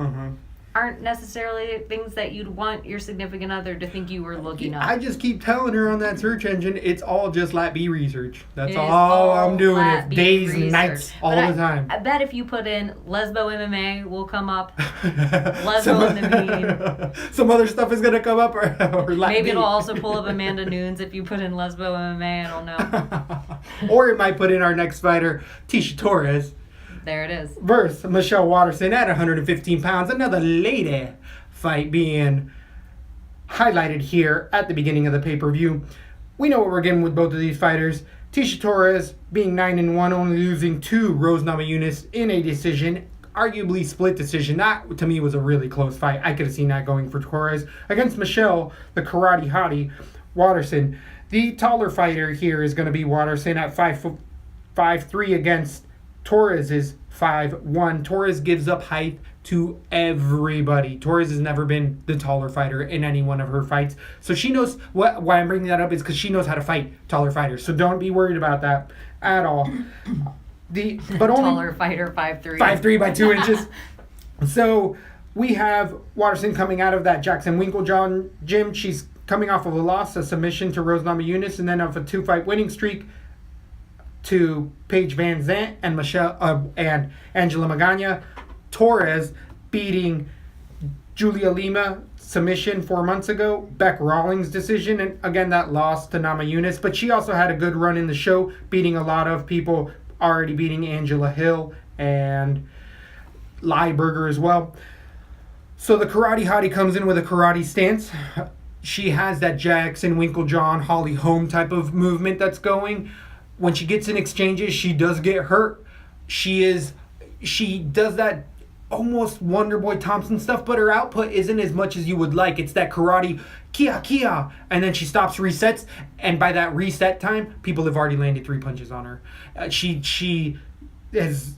aren't necessarily things that you'd want your significant other to think you were looking up. I just keep telling her on that search engine, it's all just LaTB research. That's all I'm doing. It's days and nights all the time. I bet if you put in Lesbo MMA, will come up. Lesbo and the Bean. Some other stuff is going to come up or LaTB. Maybe it'll also pull up Amanda Nunes if you put in Lesbo MMA. I don't know. Or it might put in our next fighter, Tisha Torres. There it is. Versus Michelle Waterson at 115 pounds. Another lady fight being highlighted here at the beginning of the pay-per-view. We know what we're getting with both of these fighters. Tisha Torres being 9-1, only losing to Rose Namajunas in a decision. Arguably split decision. That, to me, was a really close fight. I could have seen that going for Torres. Against Michelle, the karate hottie, Waterson. The taller fighter here is going to be Waterson at 5'3" against Torres is 5'1". Torres gives up height to everybody. Torres has never been the taller fighter in any one of her fights. So she knows, why I'm bringing that up is because she knows how to fight taller fighters. So don't be worried about that at all. Taller fighter, 5'3". 5'3" by 2 inches. So we have Waterson coming out of that Jackson Winklejohn gym. She's coming off of a loss, a submission to Rose Namajunas, and then off a 2-fight winning streak to Paige Van Zandt and and Angela Magana. Torres beating Julia Lima submission 4 months ago. Beck Rawlings decision, and again that loss to Namajunas. But she also had a good run in the show, beating a lot of people, already beating Angela Hill and Lieberger as well. So the karate hottie comes in with a karate stance. She has that Jackson Winklejohn, Holly Holm type of movement that's going. When she gets in exchanges, she does get hurt. She does that almost Wonder Boy Thompson stuff, but her output isn't as much as you would like. It's that karate, kia, and then she stops, resets, and by that reset time, people have already landed 3 punches on her. She has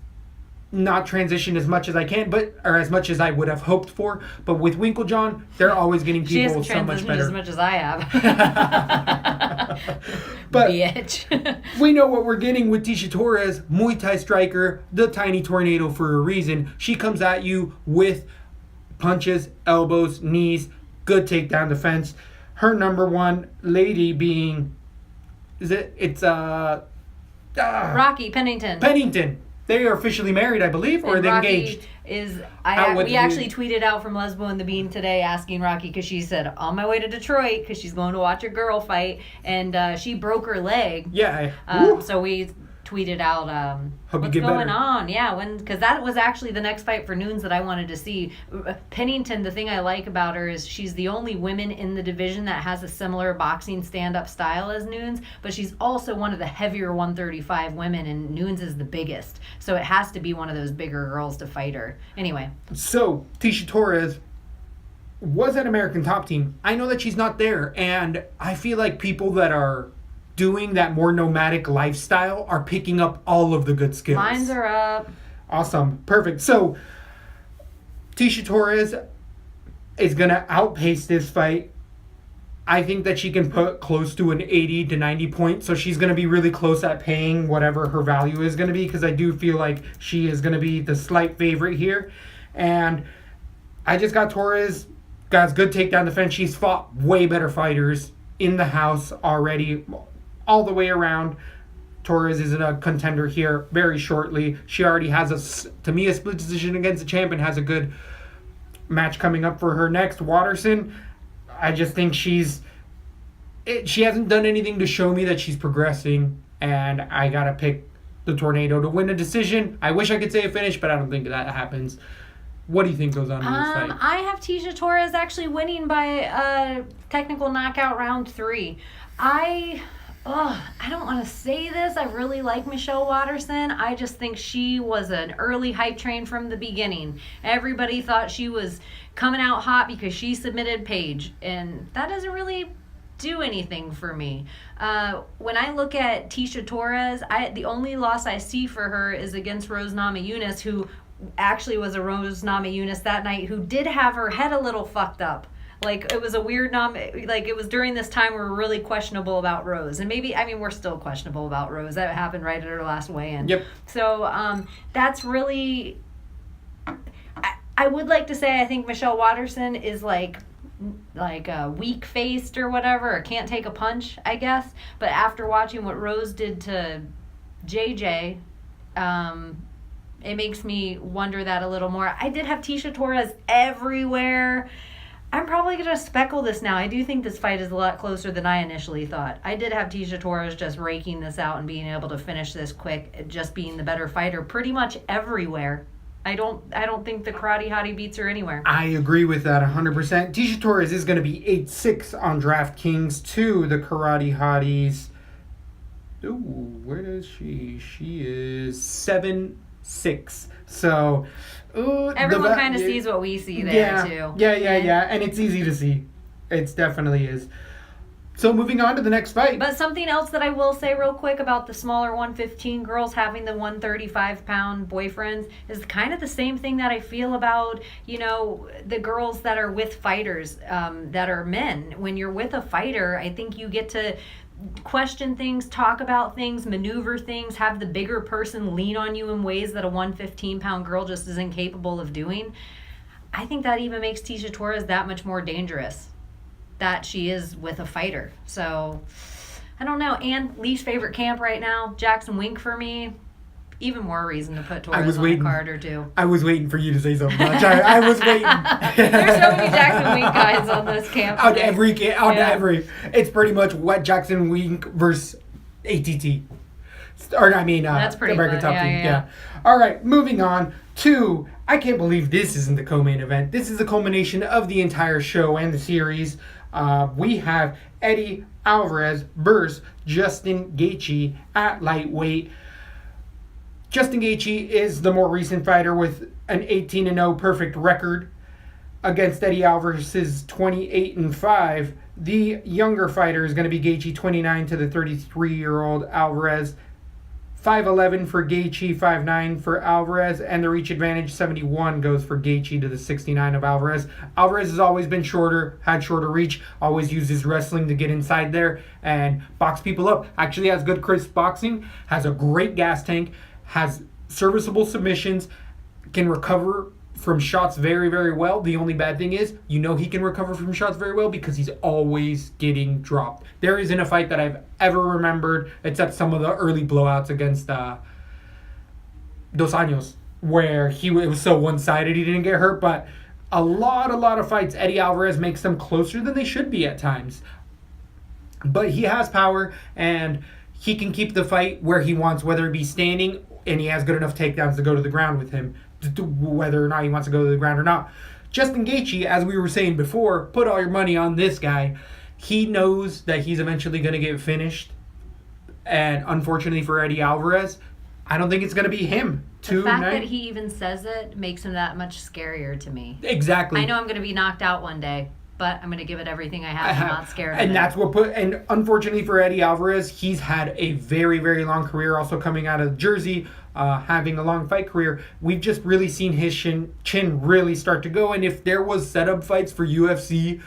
not transitioned as much as I can, or as much as I would have hoped for. But with Winklejohn, they're always getting people so much better. As much as I have. But bitch. We know what we're getting with Tisha Torres, Muay Thai striker, the tiny tornado for a reason. She comes at you with punches, elbows, knees, good takedown defense. Her number one lady being, Rocky Pennington. Pennington. They are officially married, I believe, or are they engaged? We actually tweeted out from Lesbo and the Bean today asking Rocky, because she said, on my way to Detroit, because she's going to watch her girl fight, and she broke her leg. Yeah. So we tweeted out, Hope what's you get going better. on? Yeah, because that was actually the next fight for Nunes that I wanted to see. Pennington, the thing I like about her is she's the only woman in the division that has a similar boxing stand-up style as Nunes, but she's also one of the heavier 135 women, and Nunes is the biggest. So it has to be one of those bigger girls to fight her. Anyway. So, Tisha Torres was at American Top Team. I know that she's not there, and I feel like people that are doing that more nomadic lifestyle are picking up all of the good skills. Lines are up. Awesome. Perfect. So, Tisha Torres is going to outpace this fight. I think that she can put close to an 80 to 90 points. So, she's going to be really close at paying whatever her value is going to be, because I do feel like she is going to be the slight favorite here. And I just got Torres. Got good takedown defense. She's fought way better fighters in the house already, all the way around. Torres is a contender here very shortly. She already has a split decision against the champ, and has a good match coming up for her next. Watterson, I just think she hasn't done anything to show me that she's progressing, and I gotta pick the Tornado to win a decision. I wish I could say a finish, but I don't think that happens. What do you think goes on in this fight? I have Tisha Torres actually winning by a technical knockout round 3. I don't want to say this. I really like Michelle Watterson. I just think she was an early hype train from the beginning. Everybody thought she was coming out hot because she submitted Paige, and that doesn't really do anything for me. When I look at Tisha Torres, the only loss I see for her is against Rose Namajunas, who actually was a Rose Namajunas that night, who did have her head a little fucked up. Like, it was a weird it was during this time we were really questionable about Rose. And maybe, we're still questionable about Rose. That happened right at her last weigh-in. Yep. So, that's really... I would like to say I think Michelle Watterson is like weak-faced or whatever, or can't take a punch, I guess. But after watching what Rose did to JJ, it makes me wonder that a little more. I did have Tisha Torres everywhere. I'm probably going to speckle this now. I do think this fight is a lot closer than I initially thought. I did have Tisha Torres just raking this out and being able to finish this quick, just being the better fighter pretty much everywhere. I don't think the Karate Hottie beats her anywhere. I agree with that 100%. Tisha Torres is going to be 8-6 on DraftKings to the Karate Hotties. Ooh, where is she? She is 7-6. So, everyone kind of sees what we see there, too. Yeah. And it's easy to see. It definitely is. So, moving on to the next fight. But something else that I will say real quick about the smaller 115 girls having the 135-pound boyfriends is kind of the same thing that I feel about, the girls that are with fighters that are men. When you're with a fighter, I think you get to question things, talk about things, maneuver things, have the bigger person lean on you in ways that a 115-pound girl just isn't capable of doing. I think that even makes Tisha Torres that much more dangerous, that she is with a fighter. So, I don't know. And least favorite camp right now, Jackson Wink for me. Even more reason to put Torres on the card or two. I was waiting for you to say something much. I was waiting. There's so many Jackson Wink guys on this camp. Every. It's pretty much what Jackson Wink versus ATT. That's pretty American fun. Top Team. Yeah. All right, moving on to, I can't believe this isn't the co-main event. This is the culmination of the entire show and the series. We have Eddie Alvarez versus Justin Gaethje at lightweight. Justin Gaethje is the more recent fighter with an 18-0 perfect record against Eddie Alvarez's 28-5. The younger fighter is going to be Gaethje, 29 to the 33-year-old Alvarez. 5'11 for Gaethje, 5'9 for Alvarez, and the reach advantage 71 goes for Gaethje to the 69 of Alvarez. Alvarez has always been shorter, had shorter reach, always used his wrestling to get inside there and box people up. Actually has good crisp boxing, has a great gas tank, has serviceable submissions, can recover from shots very, very well. The only bad thing is, he can recover from shots very well because he's always getting dropped. There isn't a fight that I've ever remembered, except some of the early blowouts against Dos Años, where it was so one-sided he didn't get hurt, but a lot of fights, Eddie Alvarez makes them closer than they should be at times. But he has power, and he can keep the fight where he wants, whether it be standing, and he has good enough takedowns to go to the ground with him, whether or not he wants to go to the ground or not. Justin Gaethje, as we were saying before, put all your money on this guy. He knows that he's eventually going to get finished. And unfortunately for Eddie Alvarez, I don't think it's going to be him. The fact that he even says it makes him that much scarier to me. Exactly. I know I'm going to be knocked out one day, but I'm going to give it everything I have. I'm not scared of it. And that's what and unfortunately for Eddie Alvarez, he's had a very, very long career, also coming out of Jersey, having a long fight career. We've just really seen his chin really start to go. And if there was setup fights for UFC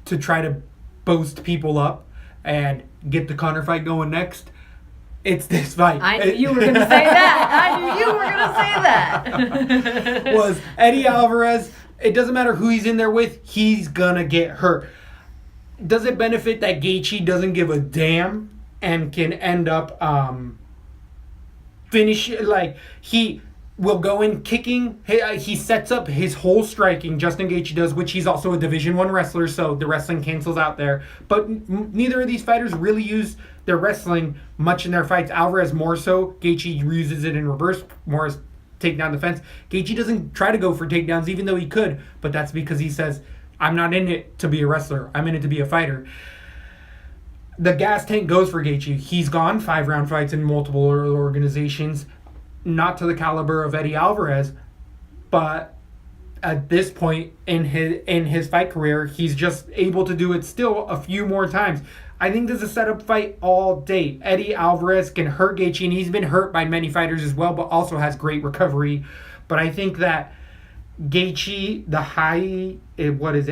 to try to boast people up and get the Conor fight going next, it's this fight. I knew you were going to say that. Was Eddie Alvarez. It doesn't matter who he's in there with. He's going to get hurt. Does it benefit that Gaethje doesn't give a damn and can end up he will go in kicking. He sets up his whole striking. Justin Gaethje does, which he's also a Division I wrestler, so the wrestling cancels out there. But neither of these fighters really use their wrestling much in their fights. Alvarez more so. Gaethje uses it in reverse more as takedown defense. Gaethje doesn't try to go for takedowns, even though he could, but that's because he says, I'm not in it to be a wrestler. I'm in it to be a fighter. The gas tank goes for Gaethje. He's gone 5-round fights in multiple organizations. Not to the caliber of Eddie Alvarez, but at this point in his fight career, he's just able to do it still a few more times. I think this is a setup fight all day. Eddie Alvarez can hurt Gaethje, and he's been hurt by many fighters as well, but also has great recovery. But I think that Gaethje,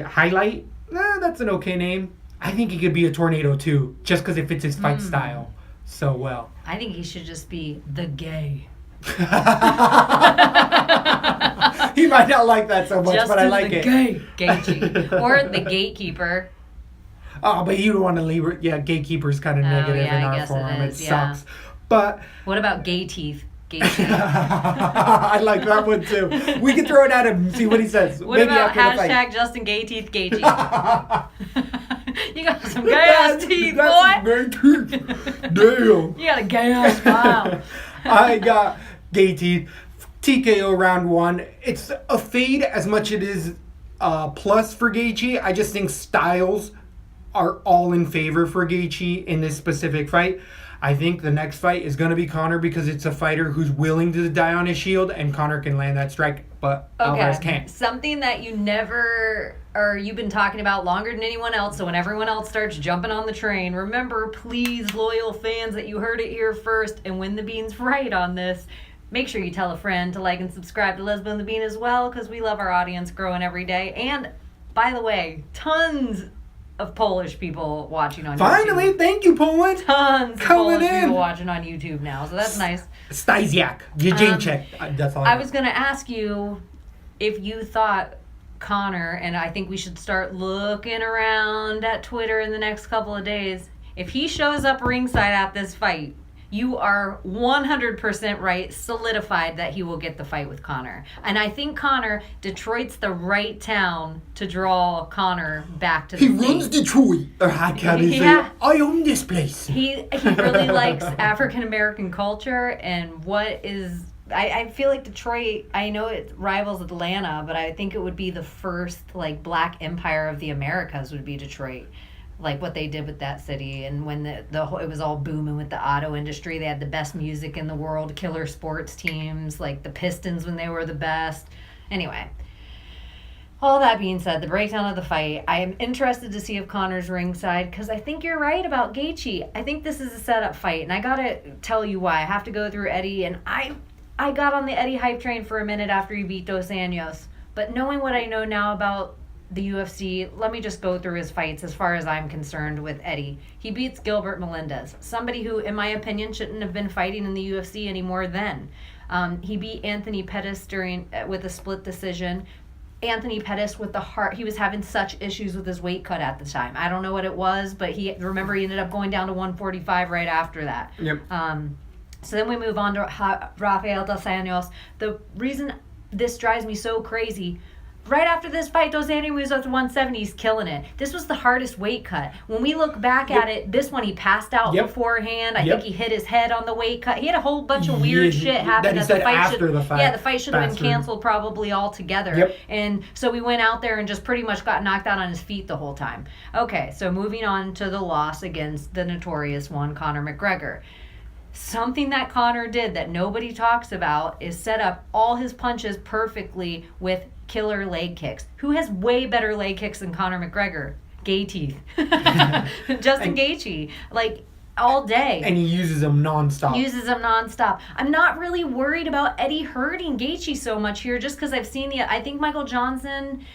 highlight? That's an okay name. I think he could be a tornado too, just because it fits his fight style so well. I think he should just be the gay. He might not like that so much, but I like it. Gaethje. Or the gatekeeper. Oh, but you don't want to leave it. Yeah, gatekeeper's kind of negative in our form. It sucks. But what about gay teeth? Gay teeth. I like that one too. We can throw it at him and see what he says. What Maybe about hashtag Justin Gay Teeth Gaethje? You got some gay ass teeth, boy. Gay teeth. Damn. You got a gay ass smile. I got gay teeth. TKO round 1. It's a fade as much it is plus for Gaethje. I just think styles are all in favor for Gaethje in this specific fight. I think the next fight is going to be Conor because it's a fighter who's willing to die on his shield, and Conor can land that strike, but Alvarez can't. Something that you've been talking about longer than anyone else, so when everyone else starts jumping on the train, remember, please, loyal fans, that you heard it here first, and when the Bean's right on this, make sure you tell a friend to like and subscribe to Lesbo and the Bean as well, because we love our audience growing every day. And, by the way, tons of Polish people watching on YouTube. Finally, thank you, Poland. Tons of Polish people watching on YouTube now, so that's nice. Stasiak, Jędrzejczyk. That's all I was going to ask you if you thought Conor, and I think we should start looking around at Twitter in the next couple of days, if he shows up ringside at this fight, you are 100% right, solidified that he will get the fight with Conor. And I think Detroit's the right town to draw Conor back to the He runs Detroit. Or how can he say, I own this place. He really likes African-American culture and what is... I feel like Detroit, I know it rivals Atlanta, but I think it would be the first, black empire of the Americas would be Detroit. Like what they did with that city, and when it was all booming with the auto industry, they had the best music in the world, killer sports teams, like the Pistons when they were the best. Anyway, all that being said, the breakdown of the fight, I am interested to see if Conor's ringside, because I think you're right about Gaethje. I think this is a setup fight, and I gotta tell you why. I have to go through Eddie, and I got on the Eddie hype train for a minute after he beat Dos Anjos, but knowing what I know now about the UFC, let me just go through his fights as far as I'm concerned with Eddie. He beats Gilbert Melendez, somebody who, in my opinion, shouldn't have been fighting in the UFC anymore then. He beat Anthony Pettis with a split decision. Anthony Pettis with the heart, he was having such issues with his weight cut at the time. I don't know what it was, but he ended up going down to 145 right after that. Yep. So then we move on to Rafael Dos Anjos. The reason this drives me so crazy, right after this fight, Dos Anjos was at the 170. He's killing it. This was the hardest weight cut. When we look back at it, this one he passed out beforehand. I think he hit his head on the weight cut. He had a whole bunch of weird shit happen. That he said after the fight. Yeah, the fight should have been canceled probably altogether. Yep. And so we went out there and just pretty much got knocked out on his feet the whole time. Okay, so moving on to the loss against the notorious one, Conor McGregor. Something that Conor did that nobody talks about is set up all his punches perfectly with killer leg kicks. Who has way better leg kicks than Conor McGregor? Gaethje. Justin Gaethje. Like, all day. And he uses them nonstop. I'm not really worried about Eddie hurting Gaethje so much here, just because I've seen I think Michael Johnson,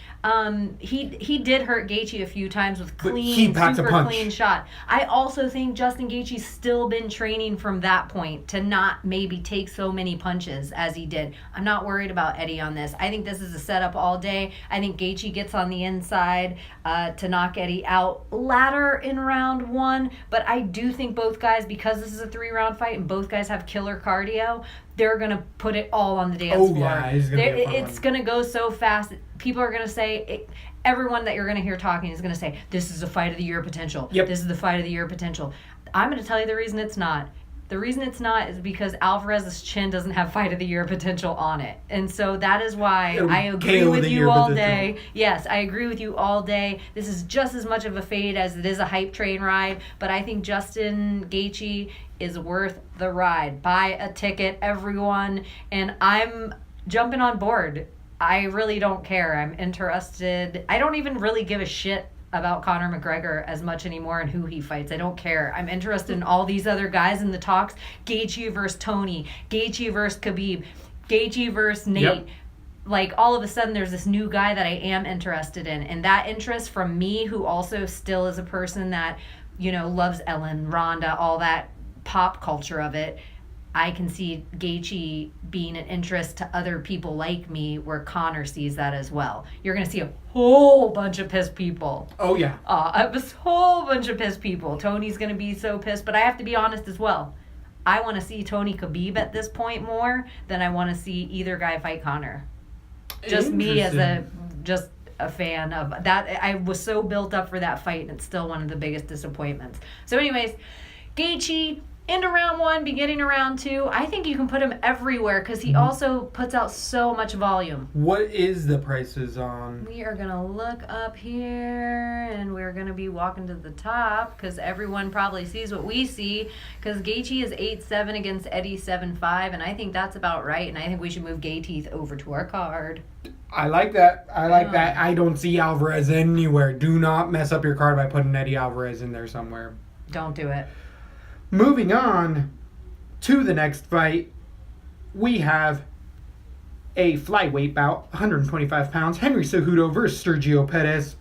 he did hurt Gaethje a few times with super clean shot. I also think Justin Gaethje's still been training from that point to not maybe take so many punches as he did. I'm not worried about Eddie on this. I think this is a setup all day. I think Gaethje gets on the inside to knock Eddie out later in round 1, but I do think both guys, because this is a 3-round fight and both guys have killer cardio, they're going to put it all on the dance floor. Yeah, it's going to go so fast. People are going to say, everyone that you're going to hear talking is going to say, this is a fight of the year potential. Yep. This is the fight of the year potential. I'm going to tell you the reason it's not. The reason it's not is because Alvarez's chin doesn't have fight of the year potential on it. And so that is why I agree with you all day. Yes, I agree with you all day. This is just as much of a fade as it is a hype train ride. But I think Justin Gaethje is worth the ride. Buy a ticket, everyone. And I'm jumping on board. I really don't care. I'm interested. I don't even really give a shit about Conor McGregor as much anymore and who he fights. I don't care. I'm interested in all these other guys in the talks. Gaethje versus Tony. Gaethje versus Khabib. Gaethje versus Nate. Yep. Like, all of a sudden, there's this new guy that I am interested in. And that interest from me, who also still is a person that, loves Ellen, Ronda, all that pop culture of it, I can see Gaethje being an interest to other people like me, where Conor sees that as well. You're going to see a whole bunch of pissed people. Oh, yeah. A whole bunch of pissed people. Tony's going to be so pissed. But I have to be honest as well. I want to see Tony Khabib at this point more than I want to see either guy fight Conor. Just me as a fan of that. I was so built up for that fight, and it's still one of the biggest disappointments. So anyways, Gaethje into round 1, beginning of round 2. I think you can put him everywhere because he also puts out so much volume. What is the prices on? We are going to look up here, and we're going to be walking to the top because everyone probably sees what we see, because Gaethje is 8-7 against Eddie 7-5, and I think that's about right, and I think we should move Gaethje over to our card. I like that. I don't see Alvarez anywhere. Do not mess up your card by putting Eddie Alvarez in there somewhere. Don't do it. Moving on to the next fight, we have a flyweight bout, 125 pounds, Henry Cejudo versus Sergio Pettis.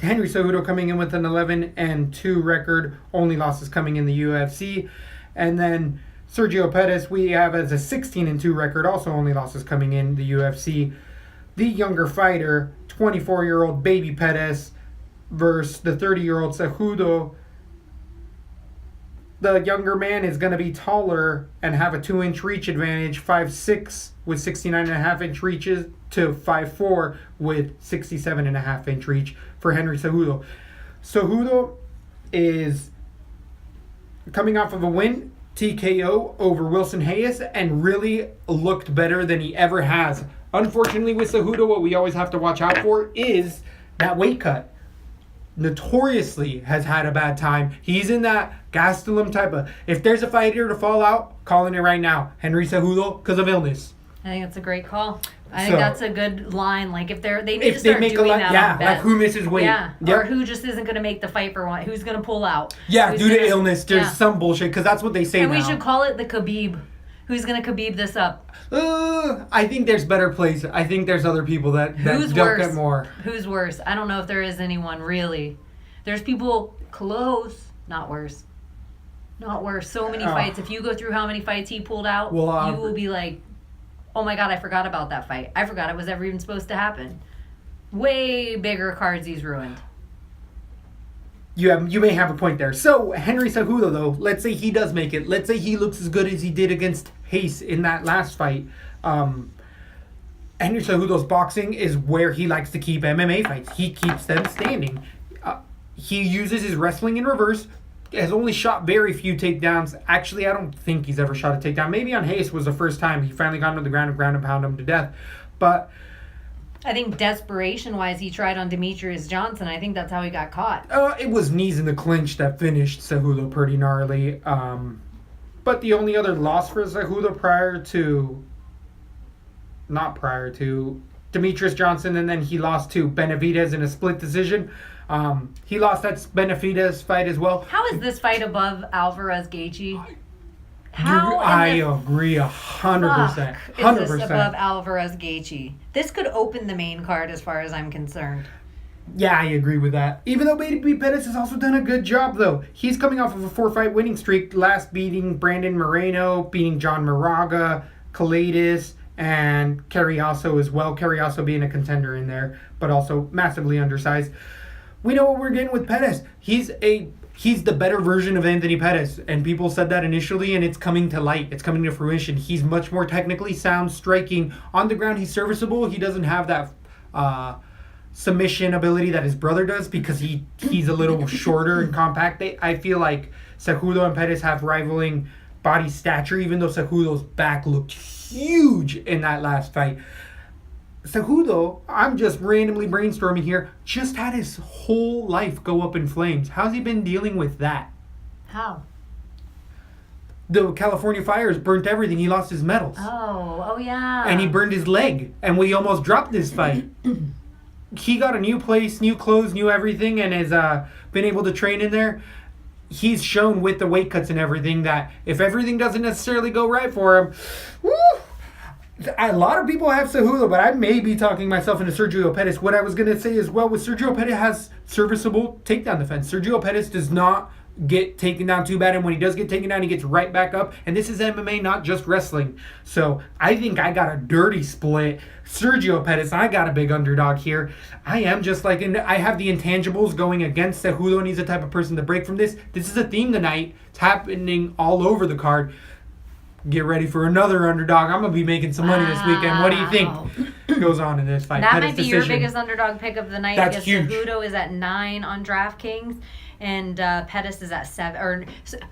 Henry Cejudo coming in with an 11-2 record, only losses coming in the UFC. And then Sergio Pettis we have as a 16-2 record, also only losses coming in the UFC. The younger fighter, 24-year-old baby Pettis versus the 30-year-old Cejudo. The younger man is going to be taller and have a 2-inch reach advantage, 5'6" with 69.5-inch reaches to 5'4" with 67.5-inch reach for Henry Cejudo. Cejudo is coming off of a win, TKO over Wilson Hayes, and really looked better than he ever has. Unfortunately with Cejudo, what we always have to watch out for is that weight cut. Notoriously has had a bad time. He's in that Gastelum type of, if there's a fighter to fall out, calling it right now, Henry Cejudo, because of illness. I think that's a great call. I think that's a good line. Like, if they need to start doing that. Yeah, like who misses weight. Yeah, or who just isn't going to make the fight for one. Who's going to pull out. Yeah, due to illness. There's some bullshit, because that's what they say now. And we should call it the Khabib. Who's going to Khabib this up? I think there's better plays. I think there's other people that don't get more. Who's worse? I don't know if there is anyone, really. There's people close. Not worse. Not worse. So many fights. If you go through how many fights he pulled out, you will be like, oh my God, I forgot about that fight. I forgot it was ever even supposed to happen. Way bigger cards he's ruined. You may have a point there. So, Henry Cejudo, though, let's say he does make it. Let's say he looks as good as he did against Hayes in that last fight. Henry Cejudo's boxing is where he likes to keep MMA fights. He keeps them standing. He uses his wrestling in reverse. Has only shot very few takedowns. Actually, I don't think he's ever shot a takedown. Maybe on Hayes was the first time he finally got him to the ground and pound him to death. But I think desperation-wise, he tried on Demetrius Johnson. I think that's how he got caught. It was knees in the clinch that finished Cejudo pretty gnarly. But the only other loss for Cejudo not prior to Demetrius Johnson, and then he lost to Benavidez in a split decision. He lost that Benavidez fight as well. How is this fight above Alvarez Gaethje? I agree 100%. 100%. Is this above Alvarez Gaethje? This could open the main card as far as I'm concerned. Yeah, I agree with that. Even though Baby Pettis has also done a good job, though. He's coming off of a 4-fight winning streak, last beating Brandon Moreno, beating John Moraga, Calaitis, and Carriazo as well. Carriazo being a contender in there, but also massively undersized. We know what we're getting with Pettis. He's the better version of Anthony Pettis, and people said that initially, and it's coming to light. It's coming to fruition. He's much more technically sound, striking. On the ground, he's serviceable. He doesn't have that submission ability that his brother does because he's a little shorter and compact. I feel like Cejudo and Pettis have rivaling body stature, even though Cejudo's back looked huge in that last fight. Cejudo, I'm just randomly brainstorming here, just had his whole life go up in flames. How's he been dealing with that? How? The California fires burnt everything. He lost his medals. Oh yeah. And he burned his leg. And we almost dropped this fight. He got a new place, new clothes, new everything, and has been able to train in there. He's shown with the weight cuts and everything that if everything doesn't necessarily go right for him, woo! A lot of people have Cejudo, but I may be talking myself into Sergio Pettis. What I was going to say as well was Sergio Pettis has serviceable takedown defense. Sergio Pettis does not get taken down too bad, and when he does get taken down, he gets right back up. And this is MMA, not just wrestling. So I think I got a dirty split. Sergio Pettis, I got a big underdog here. I am just like, I have the intangibles going against Cejudo, and he's the type of person to break from this. This is a theme tonight. It's happening all over the card. Get ready for another underdog. I'm going to be making some money this weekend. What do you think goes on in this fight? That Pettis might be decision. your biggest underdog pick of the night. That's because huge. Cejudo is at 9 on DraftKings, and Pettis is at 7. Or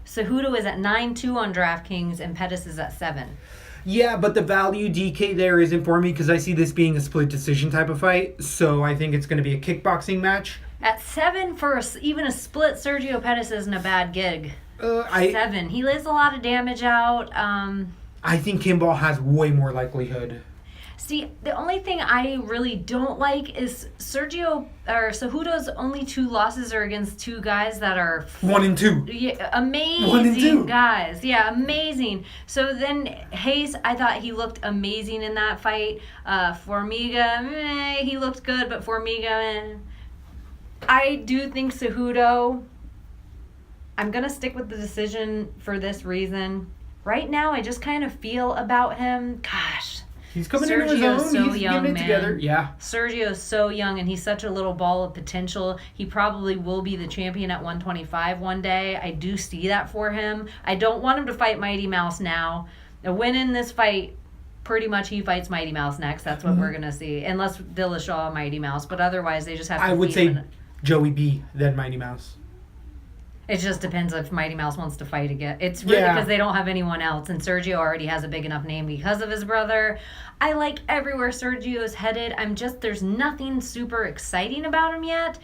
Cejudo is at 9-2 on DraftKings, and Pettis is at 7. Yeah, but the value DK there isn't for me because I see this being a split decision type of fight. So I think it's going to be a kickboxing match. At 7 for even a split, Sergio Pettis isn't a bad gig. 7. He lays a lot of damage out. I think Kimball has way more likelihood. See, the only thing I really don't like is Cejudo's only 2 losses are against 2 guys that are 1 and 2. Yeah, amazing 1 and 2 guys. Yeah, amazing. So then Hayes, I thought he looked amazing in that fight. Formiga, he looked good, but Formiga, I do think Cejudo. I'm going to stick with the decision for this reason. Right now, I just kind of feel about him. Gosh. He's coming into his own. So he's young, getting it man. together. Yeah. Sergio's so young, and he's such a little ball of potential. He probably will be the champion at 125 one day. I do see that for him. I don't want him to fight Mighty Mouse now. A win in this fight, pretty much he fights Mighty Mouse next. That's what we're going to see. Unless Dillashaw Mighty Mouse. But otherwise, they just have to I would beat say him. Joey B, then Mighty Mouse. It just depends if Mighty Mouse wants to fight again. It's really because they don't have anyone else, and Sergio already has a big enough name because of his brother. I like everywhere Sergio's headed. There's nothing super exciting about him yet.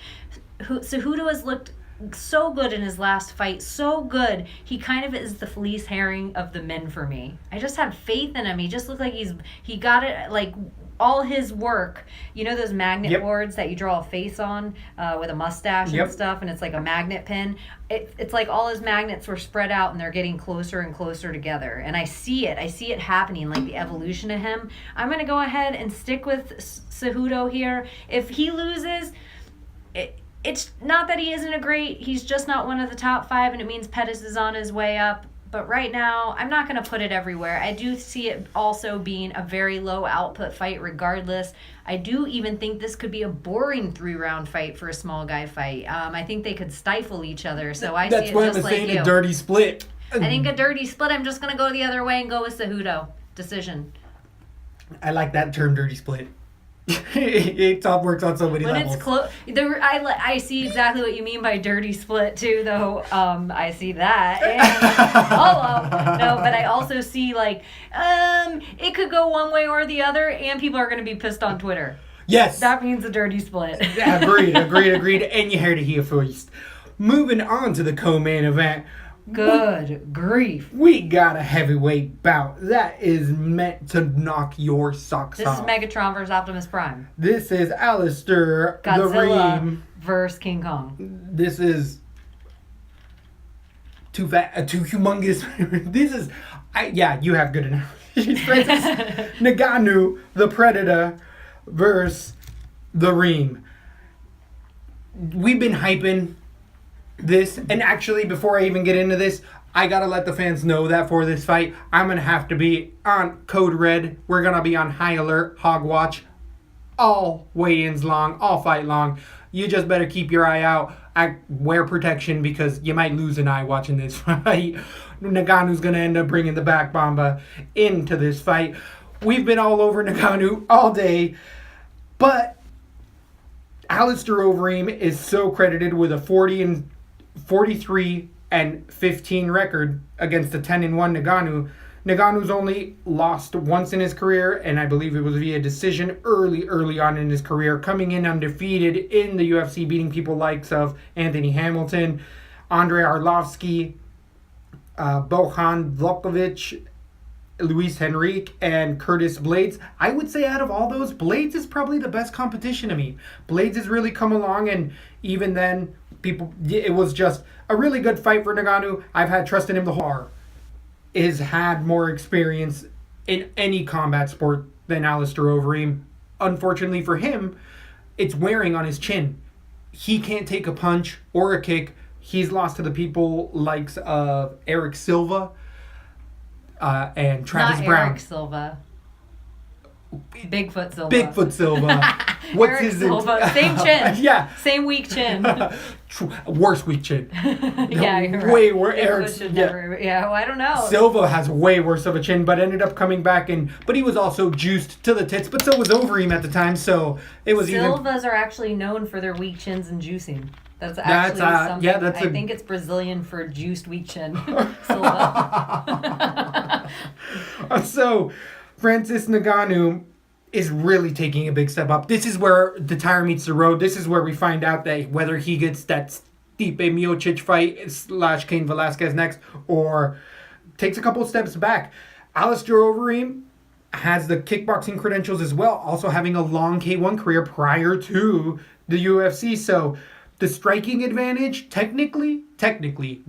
Cejudo has looked so good in his last fight, so good. He kind of is the Felice Herring of the men for me. I just have faith in him. He just looked like he got it like all his work. You know those magnet boards that you draw a face on with a mustache and stuff, and it's like a magnet pin? It's like all his magnets were spread out, and they're getting closer and closer together. And I see it happening, like the evolution of him. I'm going to go ahead and stick with Cejudo here. If he loses, it's not that he isn't he's just not one of the top 5, and it means Pettis is on his way up. But right now, I'm not going to put it everywhere. I do see it also being a very low output fight regardless. I do even think this could be a boring 3-round fight for a small guy fight. I think they could stifle each other. So I see it just like you. That's why I'm saying a dirty split. I think a dirty split. I'm just going to go the other way and go with Cejudo. Decision. I like that term, dirty split. It works on so many when levels. It's close, I see exactly what you mean by dirty split too, though. I see that. And, no, but I also see like it could go one way or the other, and people are going to be pissed on Twitter. Yes, that means a dirty split. Agreed. And you heard it here first. Moving on to the co-main event. Good grief. We got a heavyweight bout that is meant to knock your socks off. This is Megatron versus Optimus Prime. This is Alistair Godzilla versus King Kong. This is too humongous. This is, you have good enough. Ngannou, the Predator versus the Reem. We've been hyping this, and actually before I even get into this, I gotta let the fans know that for this fight I'm gonna have to be on code red. We're gonna be on high alert, hog watch, all weigh-ins long, all fight long. You just better keep your eye out. Wear protection because you might lose an eye watching this fight. Ngannou's gonna end up bringing the back bomba into this fight. We've been all over Ngannou all day, but Alistair Overeem is so credited with a 43-15 record against a 10-1 Ngannou. Ngannou's only lost once in his career, and I believe it was via decision early on in his career, coming in undefeated in the UFC, beating people likes of Anthony Hamilton, Andrei Arlovsky, Bohan Vlokovic, Luis Henrique, and Curtis Blades. I would say out of all those, Blades is probably the best competition to me. Blades has really come along, and even then, it was just a really good fight for Ngannou. I've had trust in him the whole time. Has had more experience in any combat sport than Alistair Overeem. Unfortunately for him, it's wearing on his chin. He can't take a punch or a kick. He's lost to the people likes of Eric Silva and Travis Brown. Eric Silva. Bigfoot Silva. What's Eric his Silva. Same chin. Yeah. Same weak chin. Worse weak chin. Yeah, you're right. Way worse. Eric's. Well, I don't know. Silva has way worse of a chin, but ended up coming back but he was also juiced to the tits. But so was Overeem at the time, so it was Silvas are actually known for their weak chins and juicing. That's actually something. Yeah, I think it's Brazilian for juiced weak chin. Silva. So, Francis Ngannou is really taking a big step up. This is where the tire meets the road. This is where we find out that whether he gets that Stipe Miocic fight / Cain Velasquez next, or takes a couple of steps back. Alistair Overeem has the kickboxing credentials as well, also having a long K1 career prior to the UFC. So the striking advantage technically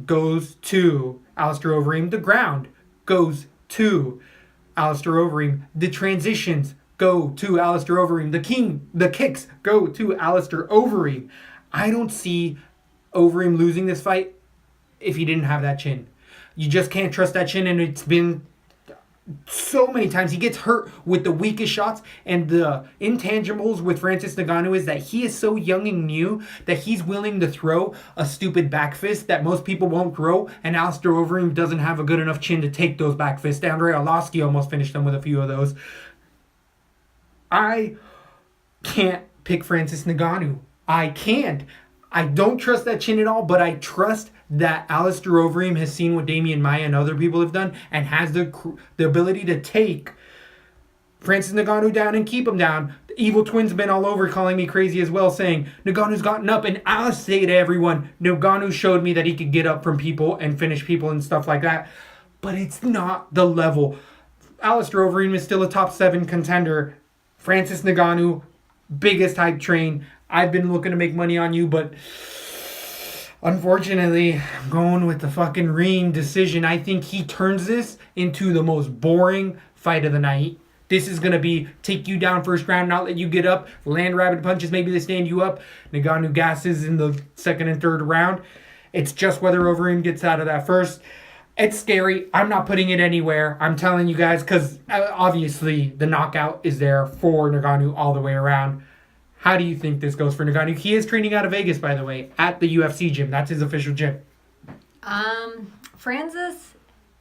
goes to Alistair Overeem. The ground goes to Alistair Overeem. The transitions go to Alistair Overeem. The kicks go to Alistair Overeem. I don't see Overeem losing this fight if he didn't have that chin. You just can't trust that chin, and it's been so many times. He gets hurt with the weakest shots, and the intangibles with Francis Ngannou is that he is so young and new that he's willing to throw a stupid back fist that most people won't throw, and Alistair Overeem doesn't have a good enough chin to take those back fists. Andrei Arlovsky almost finished him with a few of those. I can't pick Francis Ngannou. I can't. I don't trust that chin at all, but I trust that Alistair Overeem has seen what Damian Maia and other people have done and has the ability to take Francis Ngannou down and keep him down. The Evil Twin's been all over calling me crazy as well, saying Ngannou's gotten up, and I'll say to everyone, Ngannou showed me that he could get up from people and finish people and stuff like that, but it's not the level. Alistair Overeem is still a top 7 contender. Francis Ngannou, biggest hype train. I've been looking to make money on you, but unfortunately, I'm going with the fucking Reem decision. I think he turns this into the most boring fight of the night. This is going to be take you down first round, not let you get up, land rapid punches, maybe they stand you up. Ngannou gasses in the second and third round. It's just whether Overeem gets out of that first. It's scary. I'm not putting it anywhere. I'm telling you guys, because obviously the knockout is there for Ngannou all the way around. How do you think this goes for Ngannou? He is training out of Vegas, by the way, at the UFC gym. That's his official gym. Francis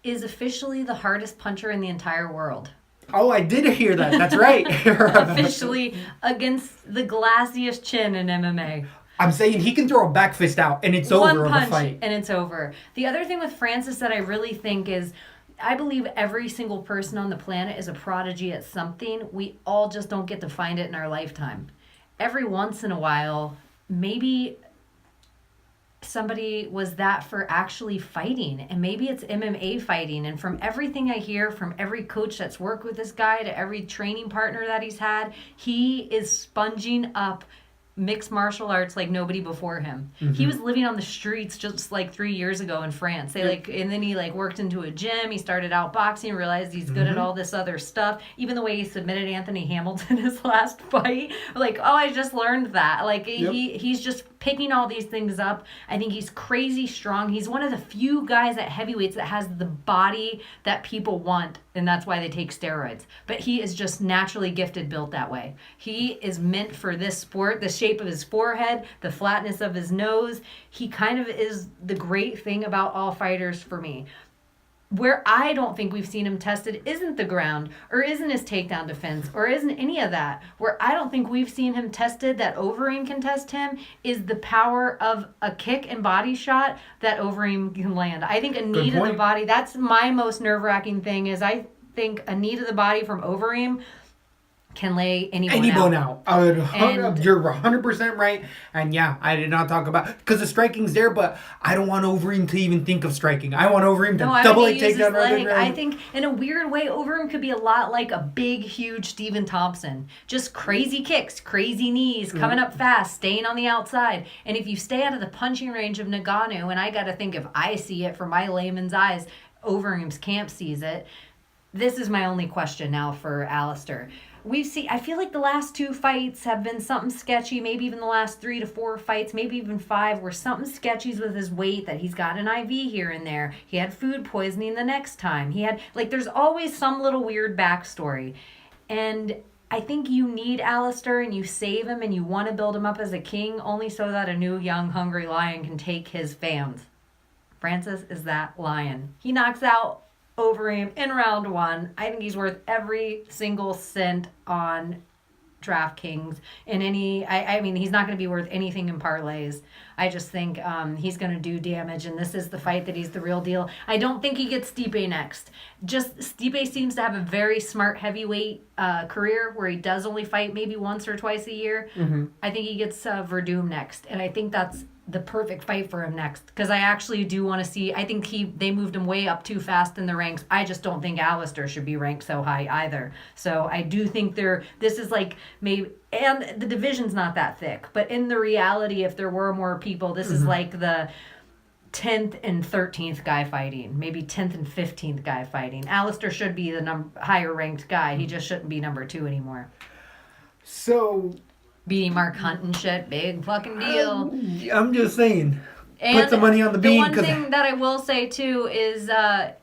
is officially the hardest puncher in the entire world. Oh, I did hear that. That's right. Officially against the glassiest chin in MMA. I'm saying he can throw a back fist out, and it's over of a fight. One punch, and it's over. The other thing with Francis that I really think is, I believe every single person on the planet is a prodigy at something. We all just don't get to find it in our lifetime. Every once in a while, maybe somebody was that for actually fighting, and maybe it's MMA fighting. And from everything I hear from every coach that's worked with this guy to every training partner that he's had, he is sponging up mixed martial arts like nobody before him. Mm-hmm. He was living on the streets just like 3 years ago in France. And then he worked into a gym. He started out boxing, realized he's good at all this other stuff. Even the way he submitted Anthony Hamilton his last fight, I just learned that. He's just picking all these things up. I think he's crazy strong. He's one of the few guys at heavyweights that has the body that people want, and that's why they take steroids. But he is just naturally gifted, built that way. He is meant for this sport. The shape of his forehead, the flatness of his nose. He kind of is the great thing about all fighters for me. Where I don't think we've seen him tested isn't the ground, or isn't his takedown defense, or isn't any of that. Where I don't think we've seen him tested that Overeem can test him is the power of a kick and body shot that Overeem can land. I think a knee to the body, that's my most nerve-wracking thing, is I think a knee to the body from Overeem can lay anyone out. You're 100% right. And yeah, I did not talk about, because the striking's there, but I don't want Overeem to even think of striking. I want Overeem to double leg takedown. I think in a weird way, Overeem could be a lot like a big, huge Stephen Thompson. Just crazy kicks, crazy knees, coming up fast, staying on the outside. And if you stay out of the punching range of Ngannou, and I got to think if I see it from my layman's eyes, Overeem's camp sees it. This is my only question now for Alistair. I feel like the last 2 fights have been something sketchy, maybe even the last 3 to 4 fights, maybe even 5, where something sketchy with his weight, that he's got an IV here and there. He had food poisoning the next time. He had, there's always some little weird backstory. And I think you need Alistair, and you save him, and you want to build him up as a king, only so that a new, young, hungry lion can take his fams. Francis is that lion. He knocks out Overeem in round 1. I think he's worth every single cent on DraftKings. He's not going to be worth anything in parlays. I just think he's going to do damage, and this is the fight that he's the real deal. I don't think he gets Stipe next. Stipe seems to have a very smart heavyweight career where he does only fight maybe once or twice a year. Mm-hmm. I think he gets Verdum next, and I think that's the perfect fight for him next, because I actually do want to see. I think they moved him way up too fast in the ranks. I just don't think Alistair should be ranked so high either. So I do think this is maybe, and the division's not that thick, but in the reality, if there were more people, this is like the 10th and 13th guy fighting, maybe 10th and 15th guy fighting. Alistair should be the higher ranked guy. He just shouldn't be number 2 anymore. So beating Mark Hunt and shit, big fucking deal. I'm just saying. And put some money on the bean. The one thing that I will say, too, is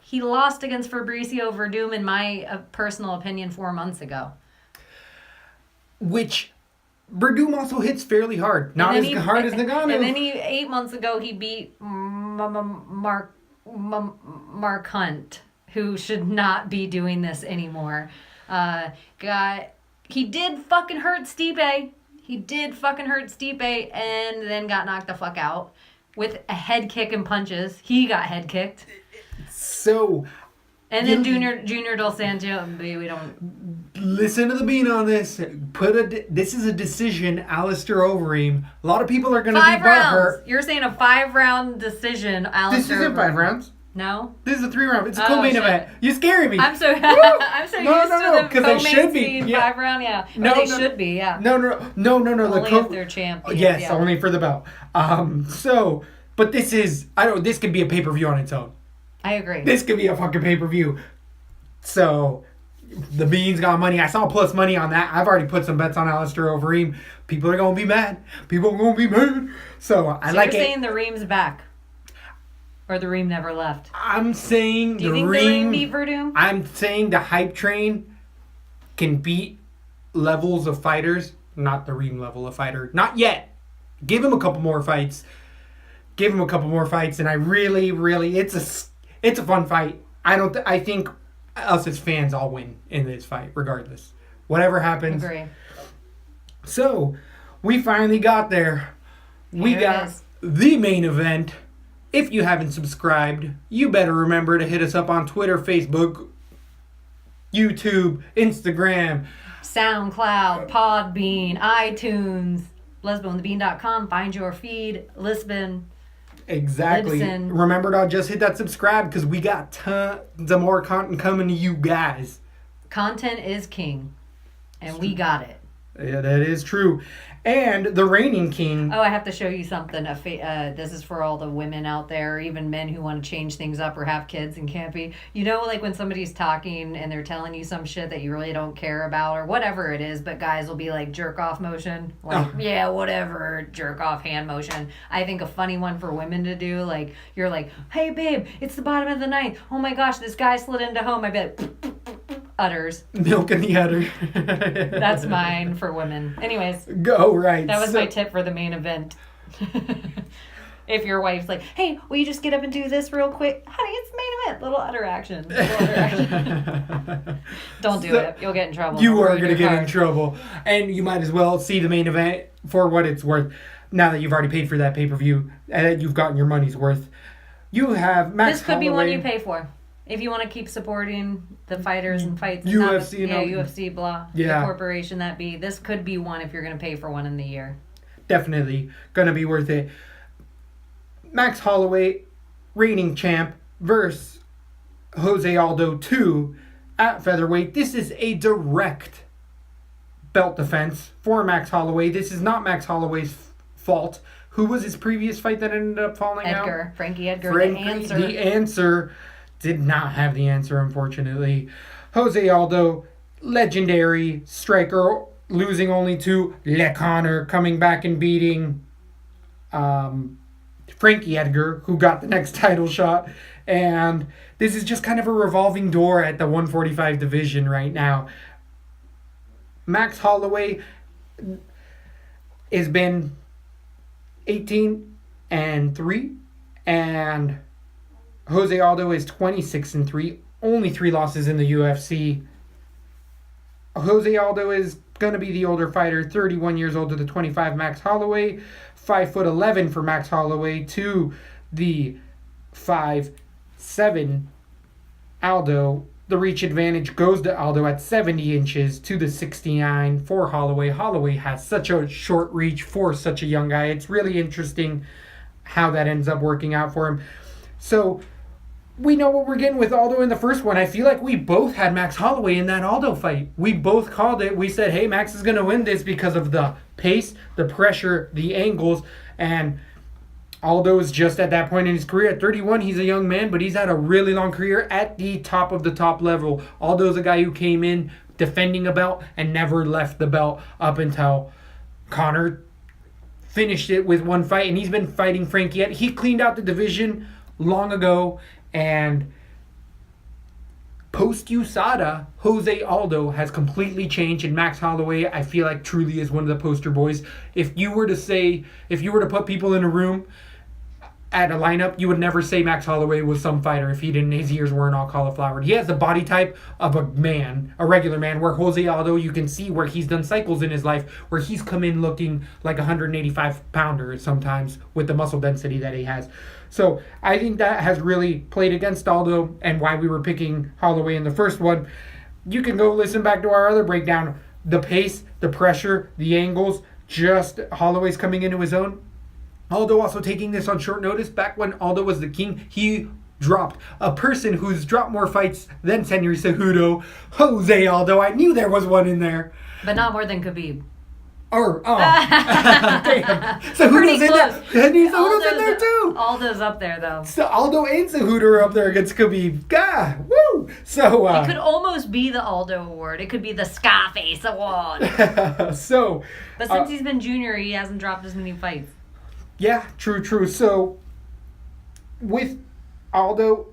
he lost against Fabricio Verdum, in my personal opinion, 4 months ago. Which Verdum also hits fairly hard. Not as hard as Ngannou. And then 8 months ago, he beat Mark Hunt, who should not be doing this anymore. He did fucking hurt Stipe. And then got knocked the fuck out with a head kick and punches. He got head kicked. So, and then Junior Dos Santos, we don't listen to the bean on this. This is a decision, Alistair Overeem. A lot of people are going to be butthurt. You're saying a 5-round decision, Alistair. This isn't 5 rounds. No? This is a 3-round. It's a co-main event. You're scaring me. I'm so used to the co-main being 5-round, yeah. They should be, yeah. No. Only if they're champions. Yes, yeah. Only for the belt. But this is, this could be a pay-per-view on its own. I agree. This could be a fucking pay-per-view. So, the Beans got money. I saw plus money on that. I've already put some bets on Alistair Overeem. People are going to be mad. So, I like it. You're saying the Reem's back. Or the Reem never left? I'm saying Do you think the Reem beat Verdum? I'm saying the hype train can beat levels of fighters, not the Reem level of fighter. Not yet. Give him a couple more fights. And I really, it's a fun fight. I think us as fans all win in this fight, regardless. Whatever happens. Agree. So, we finally got there. We Here it got is. the main event. If you haven't subscribed, you better remember to hit us up on Twitter, Facebook, YouTube, Instagram. SoundCloud, Podbean, iTunes, LesbianTheBean.com. Find your feed. Lisbon. Exactly. Libsyn. Remember to just hit that subscribe because we got tons of more content coming to you guys. Content is king. And we got it. Yeah, that is true. And the reigning king. Oh, I have to show you something. This is for all the women out there, or even men who want to change things up or have kids and can't be. You know, like when somebody's talking and they're telling you some shit that you really don't care about or whatever it is, but guys will be like jerk off motion. Like, yeah, whatever, jerk off hand motion. I think a funny one for women to do, like, you're like, hey, babe, it's the bottom of the ninth. Oh my gosh, this guy slid into home. I bet. Udders. Milk in the udder. That's mine for women. Anyways. Go right. That was my tip for the main event. If your wife's like, hey, will you just get up and do this real quick? Honey, it's the main event. Little udder action. Don't do it. You'll get in trouble. You are going to get in trouble. And you might as well see the main event for what it's worth. Now that you've already paid for that pay-per-view and you've gotten your money's worth. You have Max This could be Holloway. one you pay for. If you want to keep supporting the fighters and fights. UFC. UFC, blah. Yeah. The corporation that be. This could be one if you're going to pay for one in the year. Definitely going to be worth it. Max Holloway, reigning champ, versus Jose Aldo 2 at featherweight. This is a direct belt defense for Max Holloway. This is not Max Holloway's fault. Who was his previous fight that ended up falling out? Frankie Edgar. The answer did not have the answer, unfortunately. Jose Aldo, legendary striker, losing only to Le Connor, coming back and beating Frankie Edgar, who got the next title shot. And this is just kind of a revolving door at the 145 division right now. Max Holloway has been 18-3, and Jose Aldo is 26-3, only 3 losses in the UFC. Jose Aldo is going to be the older fighter, 31 years old to the 25 Max Holloway, 5'11" for Max Holloway to the 5'7" Aldo. The reach advantage goes to Aldo at 70 inches to the 69 for Holloway. Holloway has such a short reach for such a young guy. It's really interesting how that ends up working out for him. So we know what we're getting with Aldo in the first one. I feel like we both had Max Holloway in that Aldo fight. We both called it. We said, hey, Max is going to win this because of the pace, the pressure, the angles, and Aldo is just at that point in his career. At 31, he's a young man, but he's had a really long career at the top of the top level. Aldo's a guy who came in defending a belt and never left the belt up until Conor finished it with one fight, and he's been fighting Frankie. He cleaned out the division long ago, and post-USADA, Jose Aldo has completely changed, and Max Holloway, I feel like, truly is one of the poster boys. If you were to put people in a room at a lineup, you would never say Max Holloway was some fighter if his ears weren't all cauliflowered. He has the body type of a man, a regular man, where Jose Aldo, you can see where he's done cycles in his life, where he's come in looking like a 185-pounder sometimes with the muscle density that he has. So I think that has really played against Aldo and why we were picking Holloway in the first one. You can go listen back to our other breakdown. The pace, the pressure, the angles, just Holloway's coming into his own. Aldo also taking this on short notice. Back when Aldo was the king, he dropped a person who's dropped more fights than Senor Cejudo, Jose Aldo. I knew there was one in there. But not more than Khabib. Damn. Cejudo's in there. And Cejudo's in there too. Aldo's up there though. So Aldo and Cejudo are up there against Khabib. God, woo! So it could almost be the Aldo Award. It could be the Scarface Award. But since he's been junior, he hasn't dropped as many fights. Yeah, true. So with Aldo,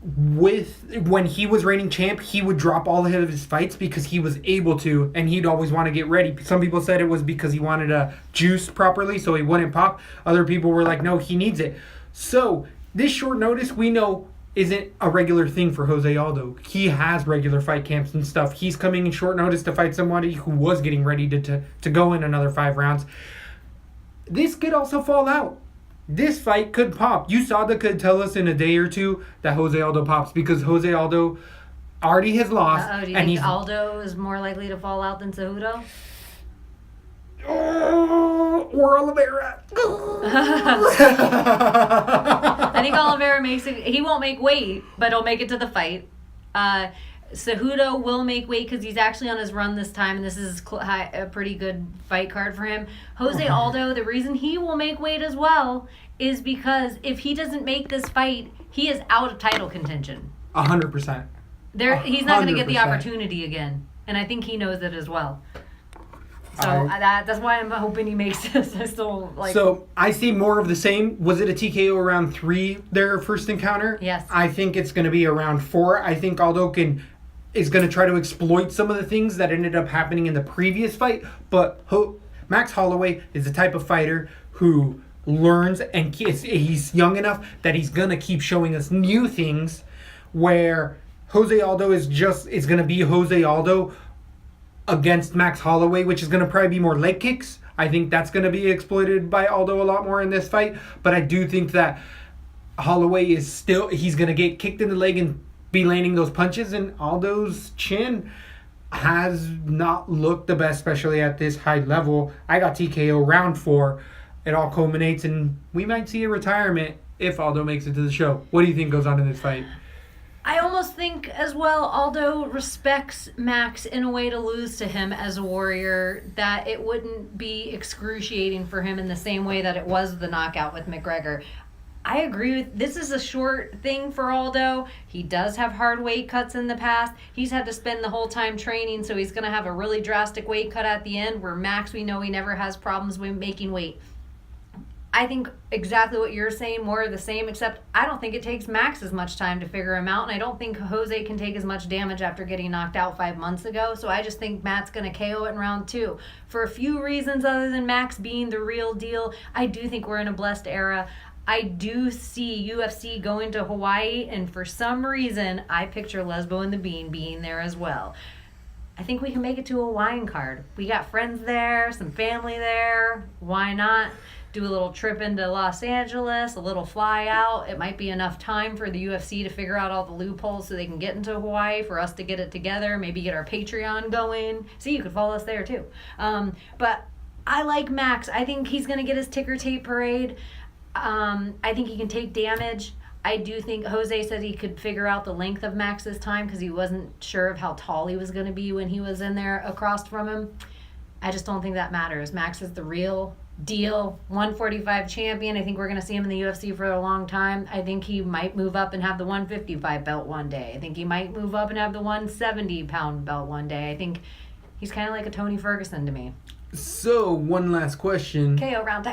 when he was reigning champ, he would drop all of his fights because he was able to, and he'd always want to get ready. Some people said it was because he wanted to juice properly so he wouldn't pop. Other people were like, no, he needs it. So this short notice, we know, isn't a regular thing for Jose Aldo. He has regular fight camps and stuff. He's coming in short notice to fight somebody who was getting ready to go in another 5 rounds. This could also fall out. This fight could pop. USADA could tell us in a day or two that Jose Aldo pops because Jose Aldo already has lost. Do you think Aldo is more likely to fall out than Cejudo? Or Oliveira. I think Oliveira makes it. He won't make weight, but he'll make it to the fight. Cejudo will make weight because he's actually on his run this time, and this is a pretty good fight card for him. Jose Aldo, the reason he will make weight as well is because if he doesn't make this fight, he is out of title contention. 100%. He's not going to get the opportunity again, and I think he knows it as well. So that's why I'm hoping he makes this. So I see more of the same. Was it a TKO around 3, their first encounter? Yes. I think it's going to be around 4. I think Aldo is going to try to exploit some of the things that ended up happening in the previous fight. But Max Holloway is the type of fighter who learns, and he's young enough that he's going to keep showing us new things, where Jose Aldo is going to be Jose Aldo against Max Holloway, which is going to probably be more leg kicks. I think that's going to be exploited by Aldo a lot more in this fight. But I do think that Holloway he's going to get kicked in the leg and be landing those punches. And Aldo's chin has not looked the best, especially at this high level. I got TKO round 4. It all culminates, and we might see a retirement if Aldo makes it to the show. What do you think goes on in this fight? I almost think as well Aldo respects Max in a way to lose to him as a warrior, that it wouldn't be excruciating for him in the same way that it was the knockout with McGregor. I agree with this is a short thing for Aldo. He does have hard weight cuts in the past. He's had to spend the whole time training, so he's going to have a really drastic weight cut at the end, where Max, we know he never has problems with making weight. I think exactly what you're saying, more of the same, except I don't think it takes Max as much time to figure him out, and I don't think Jose can take as much damage after getting knocked out 5 months ago, so I just think Matt's going to KO it in round 2. For a few reasons other than Max being the real deal, I do think we're in a blessed era. I do see UFC going to Hawaii, and for some reason, I picture Lesbo and the Bean being there as well. I think we can make it to a wine card. We got friends there, some family there. Why not? Do a little trip into Los Angeles, a little fly out. It might be enough time for the UFC to figure out all the loopholes so they can get into Hawaii, for us to get it together, maybe get our Patreon going. See, you could follow us there too. But I like Max. I think he's going to get his ticker tape parade. I think he can take damage. I do think Jose said he could figure out the length of Max this time because he wasn't sure of how tall he was going to be when he was in there across from him. I just don't think that matters. Max is the real deal 145 champion. I think we're going to see him in the UFC for a long time. I think he might move up and have the 155 belt one day. I think he might move up and have the 170-pound belt one day. I think he's kind of like a Tony Ferguson to me. So, one last question. KO round 2.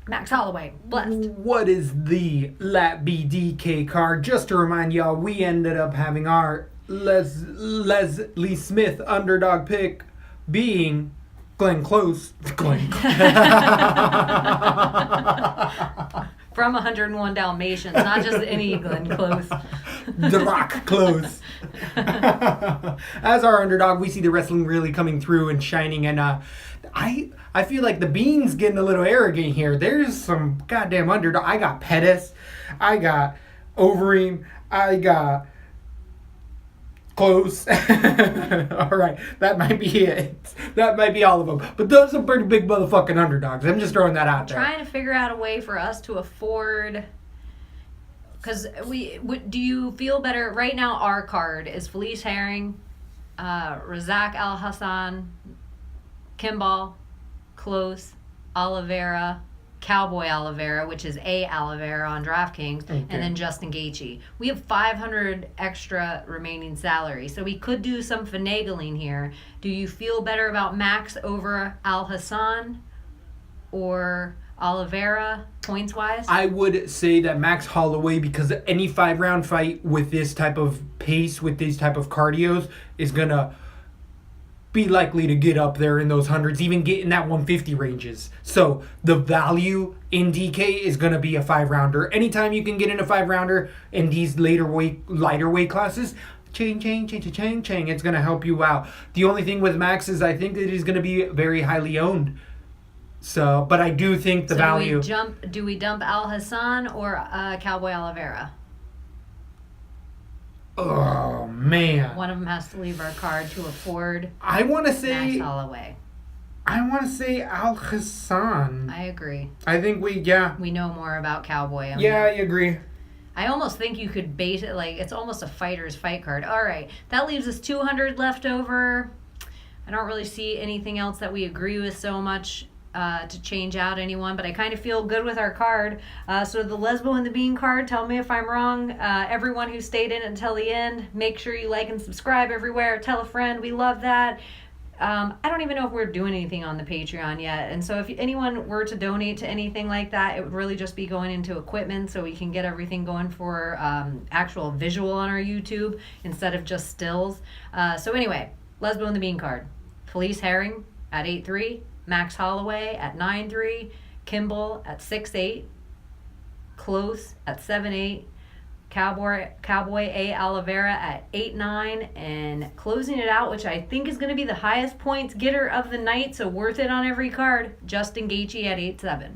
Max Holloway, blessed. What is the LaTB DK card? Just to remind y'all, we ended up having our Leslie Smith underdog pick being Glenn Close. From 101 Dalmatians, not just any Glenn Close. The Rock Close. As our underdog, we see the wrestling really coming through and shining, and I feel like the Bean's getting a little arrogant here. There's some goddamn underdog. I got Pettis. I got Overeem. I got Close. All right, that might be it. That might be all of them. But those are pretty big motherfucking underdogs. I'm just throwing that out there. Trying to figure out a way for us to afford. Because do you feel better right now? Our card is Felice Herring, Razak Al Hassan, Kimball, Close, Oliveira, Cowboy Oliveira, which is A Oliveira on DraftKings, okay, and then Justin Gaethje. We have 500 extra remaining salary, so we could do some finagling here. Do you feel better about Max over Al Hassan, or Oliveira, points wise? I would say that Max Holloway, because any 5-round fight with this type of pace, with these type of cardios, is going to be likely to get up there in those hundreds, even get in that 150 ranges. So the value in DK is going to be a 5-rounder. Anytime you can get in a 5-rounder in these lighter weight classes, chang, it's going to help you out. The only thing with Max is I think that he's going to be very highly owned. So, but I do think the value. Do we dump Al Hassan or Cowboy Oliveira? Oh man! One of them has to leave our card to afford. I want to say Max Holloway. I want to say Al Hassan. I agree. I think we know more about Cowboy. I agree. I almost think you could base it like it's almost a fighter's fight card. All right, that leaves us 200 left over. I don't really see anything else that we agree with so much to change out anyone, but I kind of feel good with our card. So the Lesbo and the Bean card, tell me if I'm wrong. Everyone who stayed in until the end, make sure you like and subscribe everywhere. Tell a friend. We love that. I don't even know if we're doing anything on the Patreon yet. And so if anyone were to donate to anything like that, it would really just be going into equipment so we can get everything going for actual visual on our YouTube instead of just stills. So anyway, Lesbo and the Bean card. Felice Herring at 8'3", Max Holloway at 9'3", Kimball at 6'8", Close at 7'8", Cowboy A. Oliveira at 8'9", and closing it out, which I think is going to be the highest points getter of the night, so worth it on every card, Justin Gaethje at 8'7".